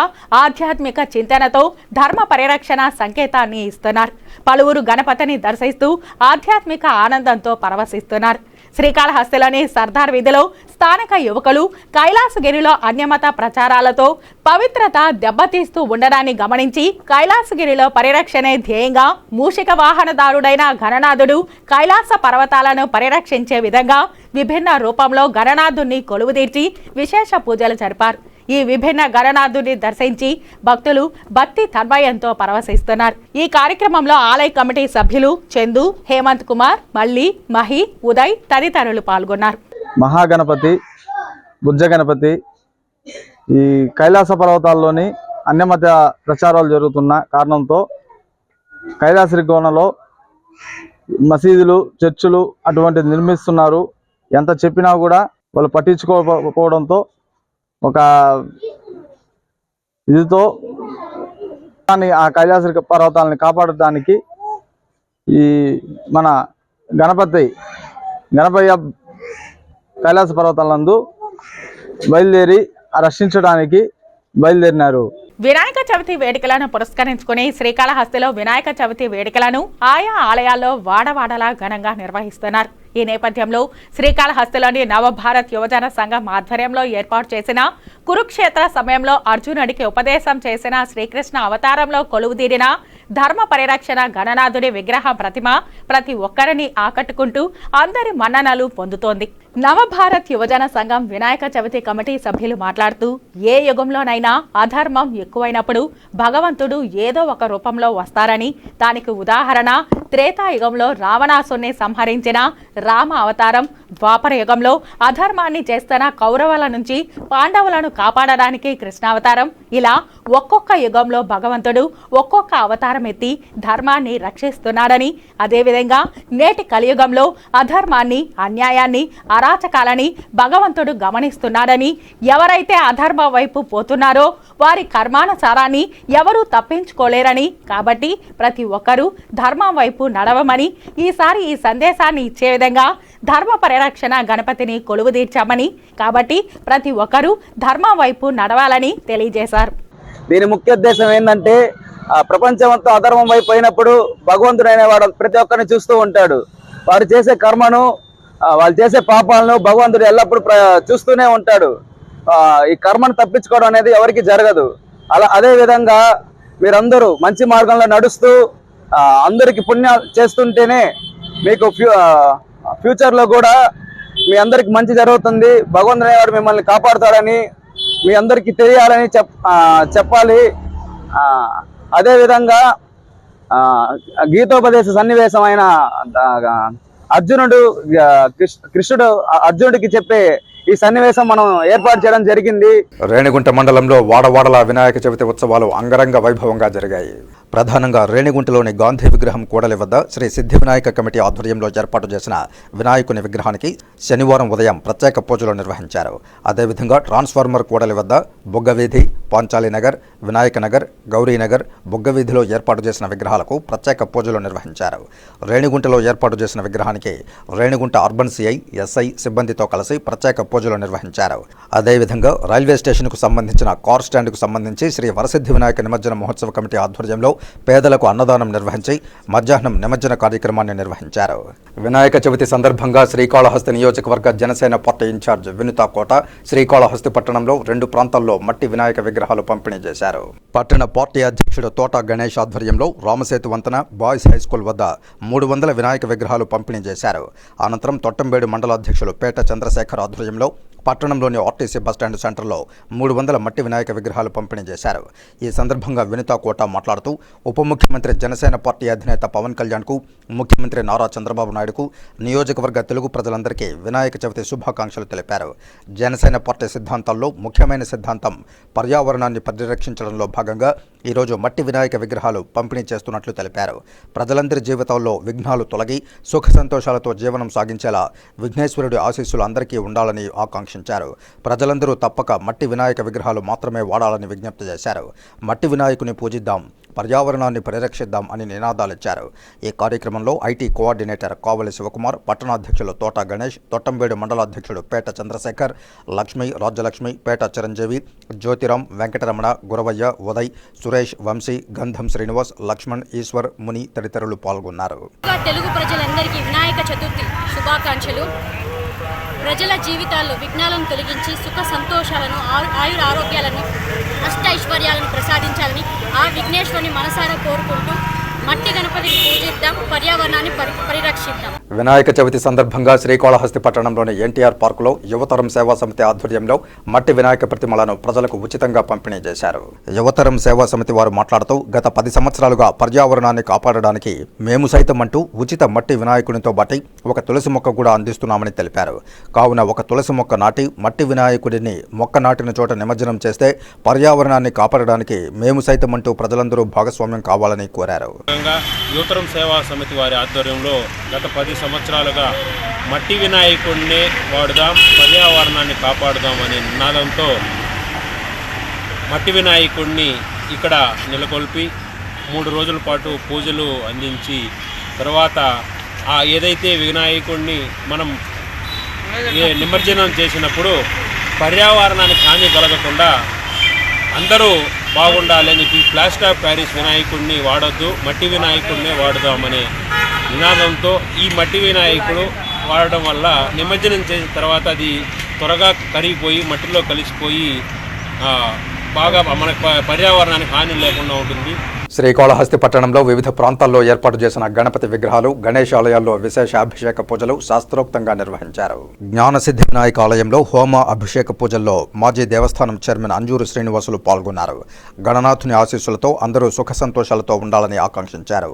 ఆధ్యాత్మిక చింతనతో ధర్మ పరిరక్షణ సంకేతాన్ని ఇస్తున్నారు. పలువురు గణపతిని దర్శిస్తూ ఆధ్యాత్మిక ఆనందంతో పరవశిస్తున్నారు. శ్రీకాళహస్తిలోని సర్దార్ వీధిలో స్థానిక యువకులు కైలాసగిరిలో అన్యమత ప్రచారాలతో పవిత్రత దెబ్బతీస్తూ ఉండడాన్ని గమనించి కైలాసగిరిలో పరిరక్షణే ధ్యేయంగా మూషిక వాహనదారుడైన గణనాథుడు కైలాస పర్వతాలను పరిరక్షించే విధంగా విభిన్న రూపంలో గణనాథుణ్ణి కొలువుదీర్చి విశేష పూజలు జరిపారు. ఈ విభిన్న గణనాథుడిని దర్శించి భక్తులు భక్తి తన్మయంతో పరవశిస్తున్నారు. ఈ కార్యక్రమంలో ఆలయ కమిటీ సభ్యులు చందు, హేమంత్ కుమార్, మల్లి, మహి, ఉదయ్ తదితరులు పాల్గొన్నారు. మహాగణపతి, బుజ్జ గణపతి ఈ కైలాస పర్వతాల్లోని అన్యమత ప్రచారాలు జరుగుతున్న కారణంతో కైలాసగిరి కోనలో మసీదులు, చర్చిలు అటువంటిది నిర్మిస్తున్నారు. ఎంత చెప్పినా కూడా వాళ్ళు పట్టించుకోకపోవడంతో ఒక ఇదితో ఆ కైలాసగిరి పర్వతాలని కాపాడటానికి ఈ మన గణపయ్య కైలాస పర్వతాలందు బయలుదేరి రక్షించడానికి బయలుదేరినారు. వినాయక చవితి వేడుకలను పురస్కరించుకుని శ్రీకాళహస్తిలో వినాయక చవితి వేడుకలను ఆయా ఆలయాల్లో వాడవాడలా ఘనంగా నిర్వహిస్తున్నారు. ఈ నేపథ్యంలో శ్రీకాళహస్తిలోని నవభారత్ యువజన సంఘం ఆధ్వర్యంలో ఏర్పాటు చేసిన కురుక్షేత్ర సమయంలో అర్జునుడికి ఉపదేశం చేసిన శ్రీకృష్ణ అవతారంలో కొలువుదీరిన ధర్మ పరిరక్షణ గణనాథుడి విగ్రహ ప్రతిమ ప్రతి ఒక్కరిని ఆకట్టుకుంటూ అందరి మన్ననలు పొందుతోంది. నవభారత్ యువజన సంఘం వినాయక చవితి కమిటీ సభ్యులు మాట్లాడుతూ ఏ యుగంలోనైనా అధర్మం ఎక్కువైనప్పుడు భగవంతుడు ఏదో ఒక రూపంలో వస్తారని, దానికి ఉదాహరణ త్రేతాయుగంలో రావణాసుని సంహరించిన రామ అవతారం, ద్వాపర యుగంలో అధర్మాన్ని చేస్తున్న కౌరవుల నుంచి పాండవులను కాపాడడానికి కృష్ణావతారం, ఇలా ఒక్కొక్క యుగంలో భగవంతుడు ఒక్కొక్క అవతారం ఎత్తి ధర్మాన్ని రక్షిస్తున్నాడని, అదేవిధంగా నేటి కలియుగంలో అధర్మాన్ని, అన్యాయాన్ని, అరాచకాలని భగవంతుడు గమనిస్తున్నాడని, ఎవరైతే అధర్మ వైపు పోతున్నారో వారి కర్మానుసారాన్ని ఎవరూ తప్పించుకోలేరని, కాబట్టి ప్రతి ఒక్కరూ ధర్మం వైపు నడవమని, ఈసారి ఈ సందేశాన్ని ఇచ్చే విధంగా ధర్మ పరిరక్షణ గణపతిని కొలువుదీర్చామని, కాబట్టి ప్రతి ఒక్కరూ ధర్మం వైపు నడవాలని తెలియజేశారు. దీని ముఖ్య ఉద్దేశం ఏంటంటే ప్రపంచమంతా అధర్మం వైపు అయినప్పుడు భగవంతుడు అనేవాడు ప్రతి ఒక్కరిని చూస్తూ ఉంటాడు. వారు చేసే కర్మను, వాళ్ళు చేసే పాపాలను భగవంతుడు ఎల్లప్పుడూ చూస్తూనే ఉంటాడు. ఈ కర్మను తప్పించుకోవడం అనేది ఎవరికి జరగదు. అదే విధంగా మీరందరూ మంచి మార్గంలో నడుస్తూ అందరికి పుణ్యాలు చేస్తుంటేనే మీకు ఫ్యూచర్లో కూడా మీ అందరికి మంచి జరుగుతుంది. భగవంతుడు అనేవాడు మిమ్మల్ని కాపాడుతాడని మీ అందరికీ తెలియాలని చెప్పాలి. అదేవిధంగా గీతోపదేశ సన్నివేశం అయిన కృష్ణుడు అర్జునుడికి చెప్పే ఈ సన్నివేశం మనం ఏర్పాటు చేయడం జరిగింది. రేణిగుంట మండలంలో వాడవాడల వినాయక చవితి ఉత్సవాలు అంగరంగ వైభవంగా జరిగాయి. ప్రధానంగా రేణిగుంటలోని గాంధీ విగ్రహం కూడలి వద్ద శ్రీ సిద్ధి వినాయక కమిటీ ఆధ్వర్యంలో ఏర్పాటు చేసిన వినాయకుని విగ్రహానికి శనివారం ఉదయం ప్రత్యేక పూజలు నిర్వహించారు. అదేవిధంగా ట్రాన్స్ఫార్మర్ కూడలి వద్ద బుగ్గవీధి, పాంచాలీనగర్, వినాయక నగర్, గౌరీనగర్, బుగ్గవీధిలో ఏర్పాటు చేసిన విగ్రహాలకు ప్రత్యేక పూజలు నిర్వహించారు. రేణిగుంటలో ఏర్పాటు చేసిన విగ్రహానికి రేణిగుంట అర్బన్ సిఐ, ఎస్ఐ సిబ్బందితో కలిసి ప్రత్యేక పూజలు నిర్వహించారు. అదేవిధంగా రైల్వే స్టేషన్కు సంబంధించిన కార్ స్టాండ్కు సంబంధించి శ్రీ వరసిద్ధి వినాయక నిమజ్జన మహోత్సవ కమిటీ ఆధ్వర్యంలో పేదలకు అన్నదానం నిర్వహించి మధ్యాహ్నం నిమజ్జన కార్యక్రమాన్ని నిర్వహించారు. వినాయక చవితి సందర్భంగా శ్రీకాళహస్తి నియోజకవర్గ జనసేన పార్టీ ఇన్ఛార్జ్ వినుతా కోట శ్రీకాళహస్తి పట్టణంలో 2 ప్రాంతాల్లో మట్టి వినాయక విగ్రహాలు పంపిణీ చేశారు. పట్టణ పార్టీ అధ్యక్షుడు తోట గణేష్ ఆధ్వర్యంలో రామసేతు వంతెన, బాయ్స్ హైస్కూల్ వద్ద 300 వినాయక విగ్రహాలు పంపిణీ చేశారు. అనంతరం తొట్టంబేడు మండల అధ్యక్షులు పేట చంద్రశేఖర్ ఆధ్వర్యంలో పట్టణంలోని ఆర్టీసీ బస్టాండ్ సెంటర్లో 300 మట్టి వినాయక విగ్రహాలు పంపిణీ చేశారు. ఈ సందర్భంగా వినుతా కోట మాట్లాడుతూ ఉప ముఖ్యమంత్రి జనసేన పార్టీ అధినేత పవన్ కళ్యాణ్కు, ముఖ్యమంత్రి నారా చంద్రబాబు నాయుడుకు, నియోజకవర్గ తెలుగు ప్రజలందరికీ వినాయక చవితి శుభాకాంక్షలు తెలిపారు. జనసేన పార్టీ సిద్ధాంతాల్లో ముఖ్యమైన సిద్ధాంతం పర్యావరణాన్ని పరిరక్షించడంలో భాగంగా ఈరోజు మట్టి వినాయక విగ్రహాలు పంపిణీ చేస్తున్నట్లు తెలిపారు. ప్రజలందరి జీవితాల్లో విఘ్నాలు తొలగి సుఖ సంతోషాలతో జీవనం సాగించేలా విఘ్నేశ్వరుడి ఆశీస్సులు అందరికీ ఉండాలని ఆకాంక్షించారు. ప్రజలందరూ తప్పక మట్టి వినాయక విగ్రహాలు మాత్రమే వాడాలని విజ్ఞప్తి చేశారు. మట్టి వినాయకుని పూజిద్దాం, పర్యావరణాన్ని పరిరక్షిద్దాం అని నినాదాలిచ్చారు. ఈ కార్యక్రమంలో ఐటీ కోఆర్డినేటర్ కావలి శివకుమార్, పట్టణాధ్యక్షులు తోట గణేష్, తొట్టంబేడు మండలాధ్యక్షుడు పేట చంద్రశేఖర్, లక్ష్మి, రాజ్యలక్ష్మి, పేట చిరంజీవి, జ్యోతిరాం, వెంకటరమణ, గురవయ్య, ఉదయ్, సురేష్ సురేష్, వంశీ, గంధం శ్రీనివాస్, లక్ష్మణ్, ఈశ్వర్, ముని తదితరులు పాల్గొన్నారు. తెలుగు ప్రజలందరికీ వినాయక చతుర్థి శుభాకాంక్షలు. ప్రజల జీవితాల్లో విఘ్నాలను తొలగించి సుఖ సంతోషాలను, ఆయుర ఆరోగ్యాలను, అష్ట ఐశ్వర్యాలను ప్రసాదించాలని ఆ విఘ్నేశ్వరుని మనసారా కోరుకుంటూ మట్టి గణపతిని పూజిద్దాం, పర్యావరణాన్ని పరిరక్షిద్దాం. వినాయక చవితి సందర్భంగా శ్రీకాళహస్తి పట్టణంలోని ఎన్టీఆర్ పార్కులో యువతరం సేవా సమితి ఆధ్వర్యంలో మట్టి వినాయక ప్రతిమలను ప్రజలకు ఉచితంగా పంపిణీ చేశారు. యువతరం సేవా సమితి వారు మాట్లాడుతూ గత 10 సంవత్సరాలుగా పర్యావరణాన్ని కాపాడడానికి మేము సైతం అంటూ ఉచిత మట్టి వినాయకునితో బట్టి ఒక తులసి మొక్క కూడా అందిస్తున్నామని తెలిపారు. కావున ఒక తులసి మొక్క నాటి మట్టి వినాయకుడిని మొక్క నాటిన చోట నిమజ్జనం చేస్తే పర్యావరణాన్ని కాపాడడానికి మేము సైతం అంటూ ప్రజలందరూ భాగస్వామ్యం కావాలని కోరారు. యువతరం సేవా సమితి వారి ఆధ్వర్యంలో గత 10 సంవత్సరాలుగా మట్టి వినాయకుడిని వాడుదాం, పర్యావరణాన్ని కాపాడుదాం అనే నినాదంతో మట్టి వినాయకుడిని ఇక్కడ నెలకొల్పి 3 రోజుల పాటు పూజలు అందించి తర్వాత ఏదైతే వినాయకుడిని మనం నిమజ్జనం చేసినప్పుడు పర్యావరణానికి హాని కలగకుండా అందరూ బాగుండాలని చెప్పి ప్లాస్టర్ ఆఫ్ ప్యారిస్ వినాయకుడిని వాడొద్దు, మట్టి వినాయకుడినే వాడుదామనే నినాదంతో ఈ మట్టి వినాయకుడు వాడడం వల్ల నిమజ్జనం చేసిన తర్వాత అది త్వరగా కరిగిపోయి మట్టిలో కలిసిపోయి బాగా మనకు పర్యావరణానికి హాని లేకుండా ఉంటుంది. శ్రీకాళహస్తి పట్టణంలో వివిధ ప్రాంతాల్లో ఏర్పాటు చేసిన గణపతి విగ్రహాలు, గణేష్ ఆలయాల్లో విశేష అభిషేక పూజలు శాస్త్రోక్తంగా నిర్వహించారు. జ్ఞానసిద్ధి వినాయక ఆలయంలో హోమ అభిషేక పూజల్లో మాజీ దేవస్థానం చైర్మన్ అంజూరు శ్రీనివాసులు పాల్గొన్నారు. గణనాథుని ఆశీస్సులతో అందరూ సుఖ సంతోషాలతో ఉండాలని ఆకాంక్షించారు.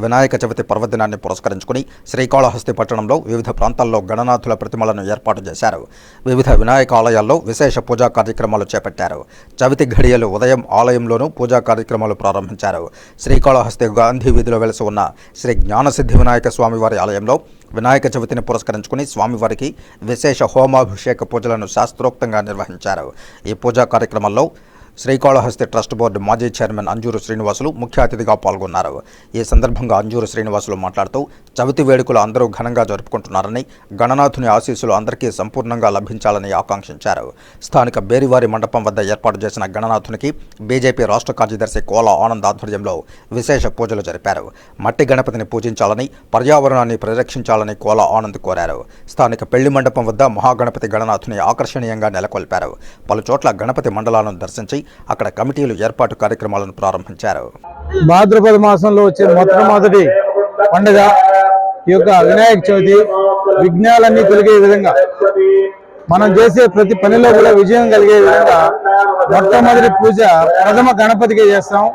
వినాయక చవితి పర్వదినాన్ని పురస్కరించుకుని శ్రీకాళహస్తి పట్టణంలో వివిధ ప్రాంతాల్లో గణనాథుల ప్రతిమలను ఏర్పాటు చేశారు. వివిధ వినాయక ఆలయాల్లో విశేష పూజా కార్యక్రమాలు చేపట్టారు. చవితి ఘడియలు ఉదయం ఆలయంలోనూ పూజా కార్యక్రమాలు ప్రారంభించారు. శ్రీకాళహస్తి గాంధీ వీధిలో వెలసి ఉన్న శ్రీ జ్ఞానసిద్ధి వినాయక స్వామివారి ఆలయంలో వినాయక చవితిని పురస్కరించుకుని స్వామివారికి విశేష హోమాభిషేక పూజలను శాస్త్రోక్తంగా నిర్వహించారు. ఈ పూజా కార్యక్రమంలో శ్రీకాళహస్తి ట్రస్ట్ బోర్డు మాజీ చైర్మన్ అంజూరు శ్రీనివాసులు ముఖ్య అతిథిగా పాల్గొన్నారు. ఈ సందర్భంగా అంజూరు శ్రీనివాసులు మాట్లాడుతూ చవితి వేడుకలు అందరూ ఘనంగా జరుపుకుంటున్నారని, గణనాథుని ఆశీస్సులు అందరికీ సంపూర్ణంగా లభించాలని ఆకాంక్షించారు. స్థానిక బేరివారి మండపం వద్ద ఏర్పాటు చేసిన గణనాథునికి బీజేపీ రాష్ట్ర కార్యదర్శి కోలా ఆనంద్ ఆధ్వర్యంలో విశేష పూజలు జరిపారు. మట్టి గణపతిని పూజించాలని, పర్యావరణాన్ని పరిరక్షించాలని కోలా ఆనంద్ కోరారు. స్థానిక పెళ్లి మండపం వద్ద మహాగణపతి గణనాథుని ఆకర్షణీయంగా నెలకొల్పారు. పలుచోట్ల గణపతి మండలాలను దర్శించి అక్కడ కమిటీలు ఏర్పాటు కార్యక్రమాలను ప్రారంభించారు. భాద్రపద మాసంలో వచ్చే మొట్టమొదటి పండుగ ఈ యొక్క వినాయక చవితి. విఘ్నాలన్నీ కలిగే విధంగా, మనం చేసే ప్రతి పనిలో కూడా విజయం కలిగే విధంగా మొట్టమొదటి పూజ ప్రథమ గణపతికి చేస్తాం.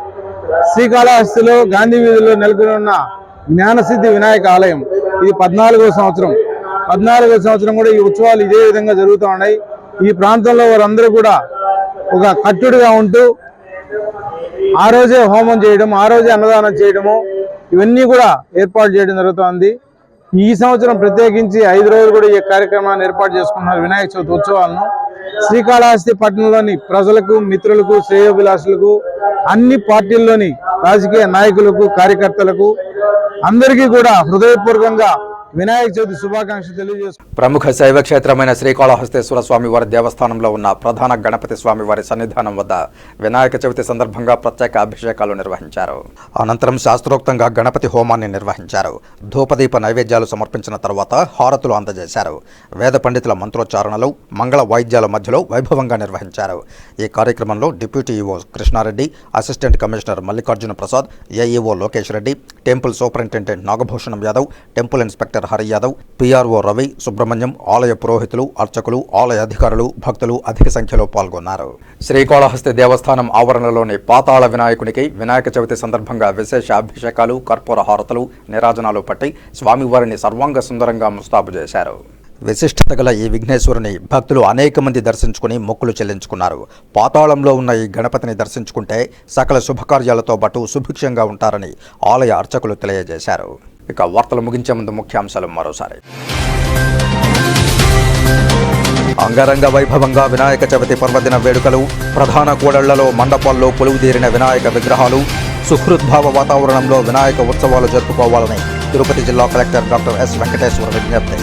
శ్రీకాళహస్తిలో గాంధీ వీధిలో నెలకొని ఉన్న జ్ఞానసిద్ధి వినాయక ఆలయం ఇది 14వ సంవత్సరం. 14వ సంవత్సరం కూడా ఈ ఉత్సవాలు ఇదే విధంగా జరుగుతూ ఉన్నాయి. ఈ ప్రాంతంలో వారందరూ కూడా ఒక కట్టుడుగా ఉంటూ ఆ రోజే హోమం చేయడం, ఆ రోజే అన్నదానం చేయడము, ఇవన్నీ కూడా ఏర్పాటు చేయడం జరుగుతుంది. ఈ సంవత్సరం ప్రత్యేకించి 5 రోజులు కూడా ఈ కార్యక్రమాన్ని ఏర్పాటు చేసుకున్నారు. వినాయక చవితి ఉత్సవాలను శ్రీకాళహస్తి పట్టణంలోని ప్రజలకు, మిత్రులకు, శ్రేయోభిలాషులకు, అన్ని పార్టీల్లోని రాజకీయ నాయకులకు, కార్యకర్తలకు అందరికీ కూడా హృదయపూర్వకంగా వినాయక చవితి శుభాకాంక్షలు తెలియజేసుకుంటున్నాను. ప్రముఖ శైవ క్షేత్రమైన శ్రీకాళహస్తేశ్వర స్వామివారి దేవస్థానంలో ఉన్న ప్రధాన గణపతి స్వామివారి సన్నిధానం వద్ద వినాయక చవితి సందర్భంగా ప్రత్యేక అభిషేకాలు నిర్వహించారు. అనంతరం శాస్త్రోక్తంగా గణపతి హోమాన్ని నిర్వహించారు. ధూపదీప నైవేద్యాలు సమర్పించిన తర్వాత హారతులు అందజేశారు. వేద పండితుల మంత్రోచ్చారణలు, మంగళ వాయిద్యాల మధ్యలో వైభవంగా నిర్వహించారు. ఈ కార్యక్రమంలో deputy EO Krishna Reddy, assistant commissioner Mallikarjuna Prasad, AEO Lokesh Reddy, temple superintendent Nagabhushanam Yadav, temple inspector Hari Yadav, PRO Ravi, Subrahmanyam, ఆలయ పురోహితులు, అర్చకులు, ఆలయ అధికారులు, భక్తులు అధిక సంఖ్యలో పాల్గొన్నారు. శ్రీకాళహస్తి దేవస్థానం ఆవరణలోని పాతాళ వినాయకునికి వినాయక చవితి సందర్భంగా విశేష అభిషేకాలు, కర్పూర హారతులు, నీరాజనాలు పట్టి స్వామివారిని సర్వాంగ సుందరంగా ముస్తాబు చేశారు. విశిష్టత గల ఈ విఘ్నేశ్వరుని భక్తులు అనేక మంది దర్శించుకుని మొక్కులు చెల్లించుకున్నారు. పాతాళంలో ఉన్న ఈ గణపతిని దర్శించుకుంటే సకల శుభకార్యాలతో పాటు సుభిక్షంగా ఉంటారని ఆలయ అర్చకులు తెలియజేశారు. ఇక వార్తలు ముగించే ముందు ముఖ్యాంశాలు మరోసారి. అంగరంగ వైభవంగా వినాయక చవితి పర్వదిన వేడుకలు, ప్రధాన కూడళ్లలో మండపాల్లో కొలువుదీరిన వినాయక విగ్రహాలు, సుహృద్భావ వాతావరణంలో వినాయక ఉత్సవాలు జరుపుకోవాలని తిరుపతి జిల్లా కలెక్టర్ డాక్టర్ ఎస్ వెంకటేశ్వర విజ్ఞప్తి.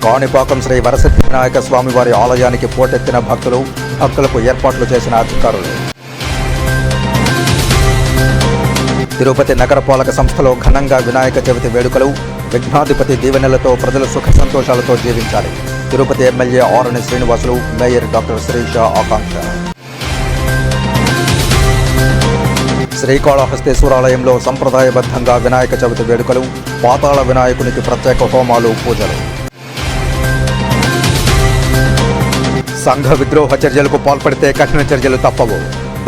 కాణిపాకం శ్రీ వరసిద్ధి వినాయక స్వామివారి ఆలయానికి పోటెత్తిన భక్తులు, భక్తులకు ఏర్పాట్లు చేసిన అధికారులు. తిరుపతి నగరపాలక సంస్థలో ఘనంగా వినాయక చవితి వేడుకలు, విఘ్నాధిపతి దీవెనలతో ప్రజలు సుఖ సంతోషాలతో జీవించాలి. Tirupati MLA Arani Srinivasulu, mayor doctor Srisha ఆకాంక్ష. శ్రీకాళహస్తీశ్వరాలయంలో సంప్రదాయబద్ధంగా వినాయక చవితి వేడుకలు, పాతాళ వినాయకునికి ప్రత్యేక హోమాలు, పూజలు. సంఘ విద్రోహ చర్యలకు పాల్పడితే కఠిన చర్యలు తప్పవు.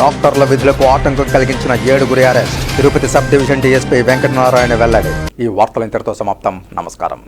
డాక్టర్ల విధులకు ఆటంకం కలిగించిన 7 arrest. Tirupati sub division DSP Venkatanarayana వెల్లడి. ఈ వార్తలు ఇంతటితో సమాప్తం. నమస్కారం.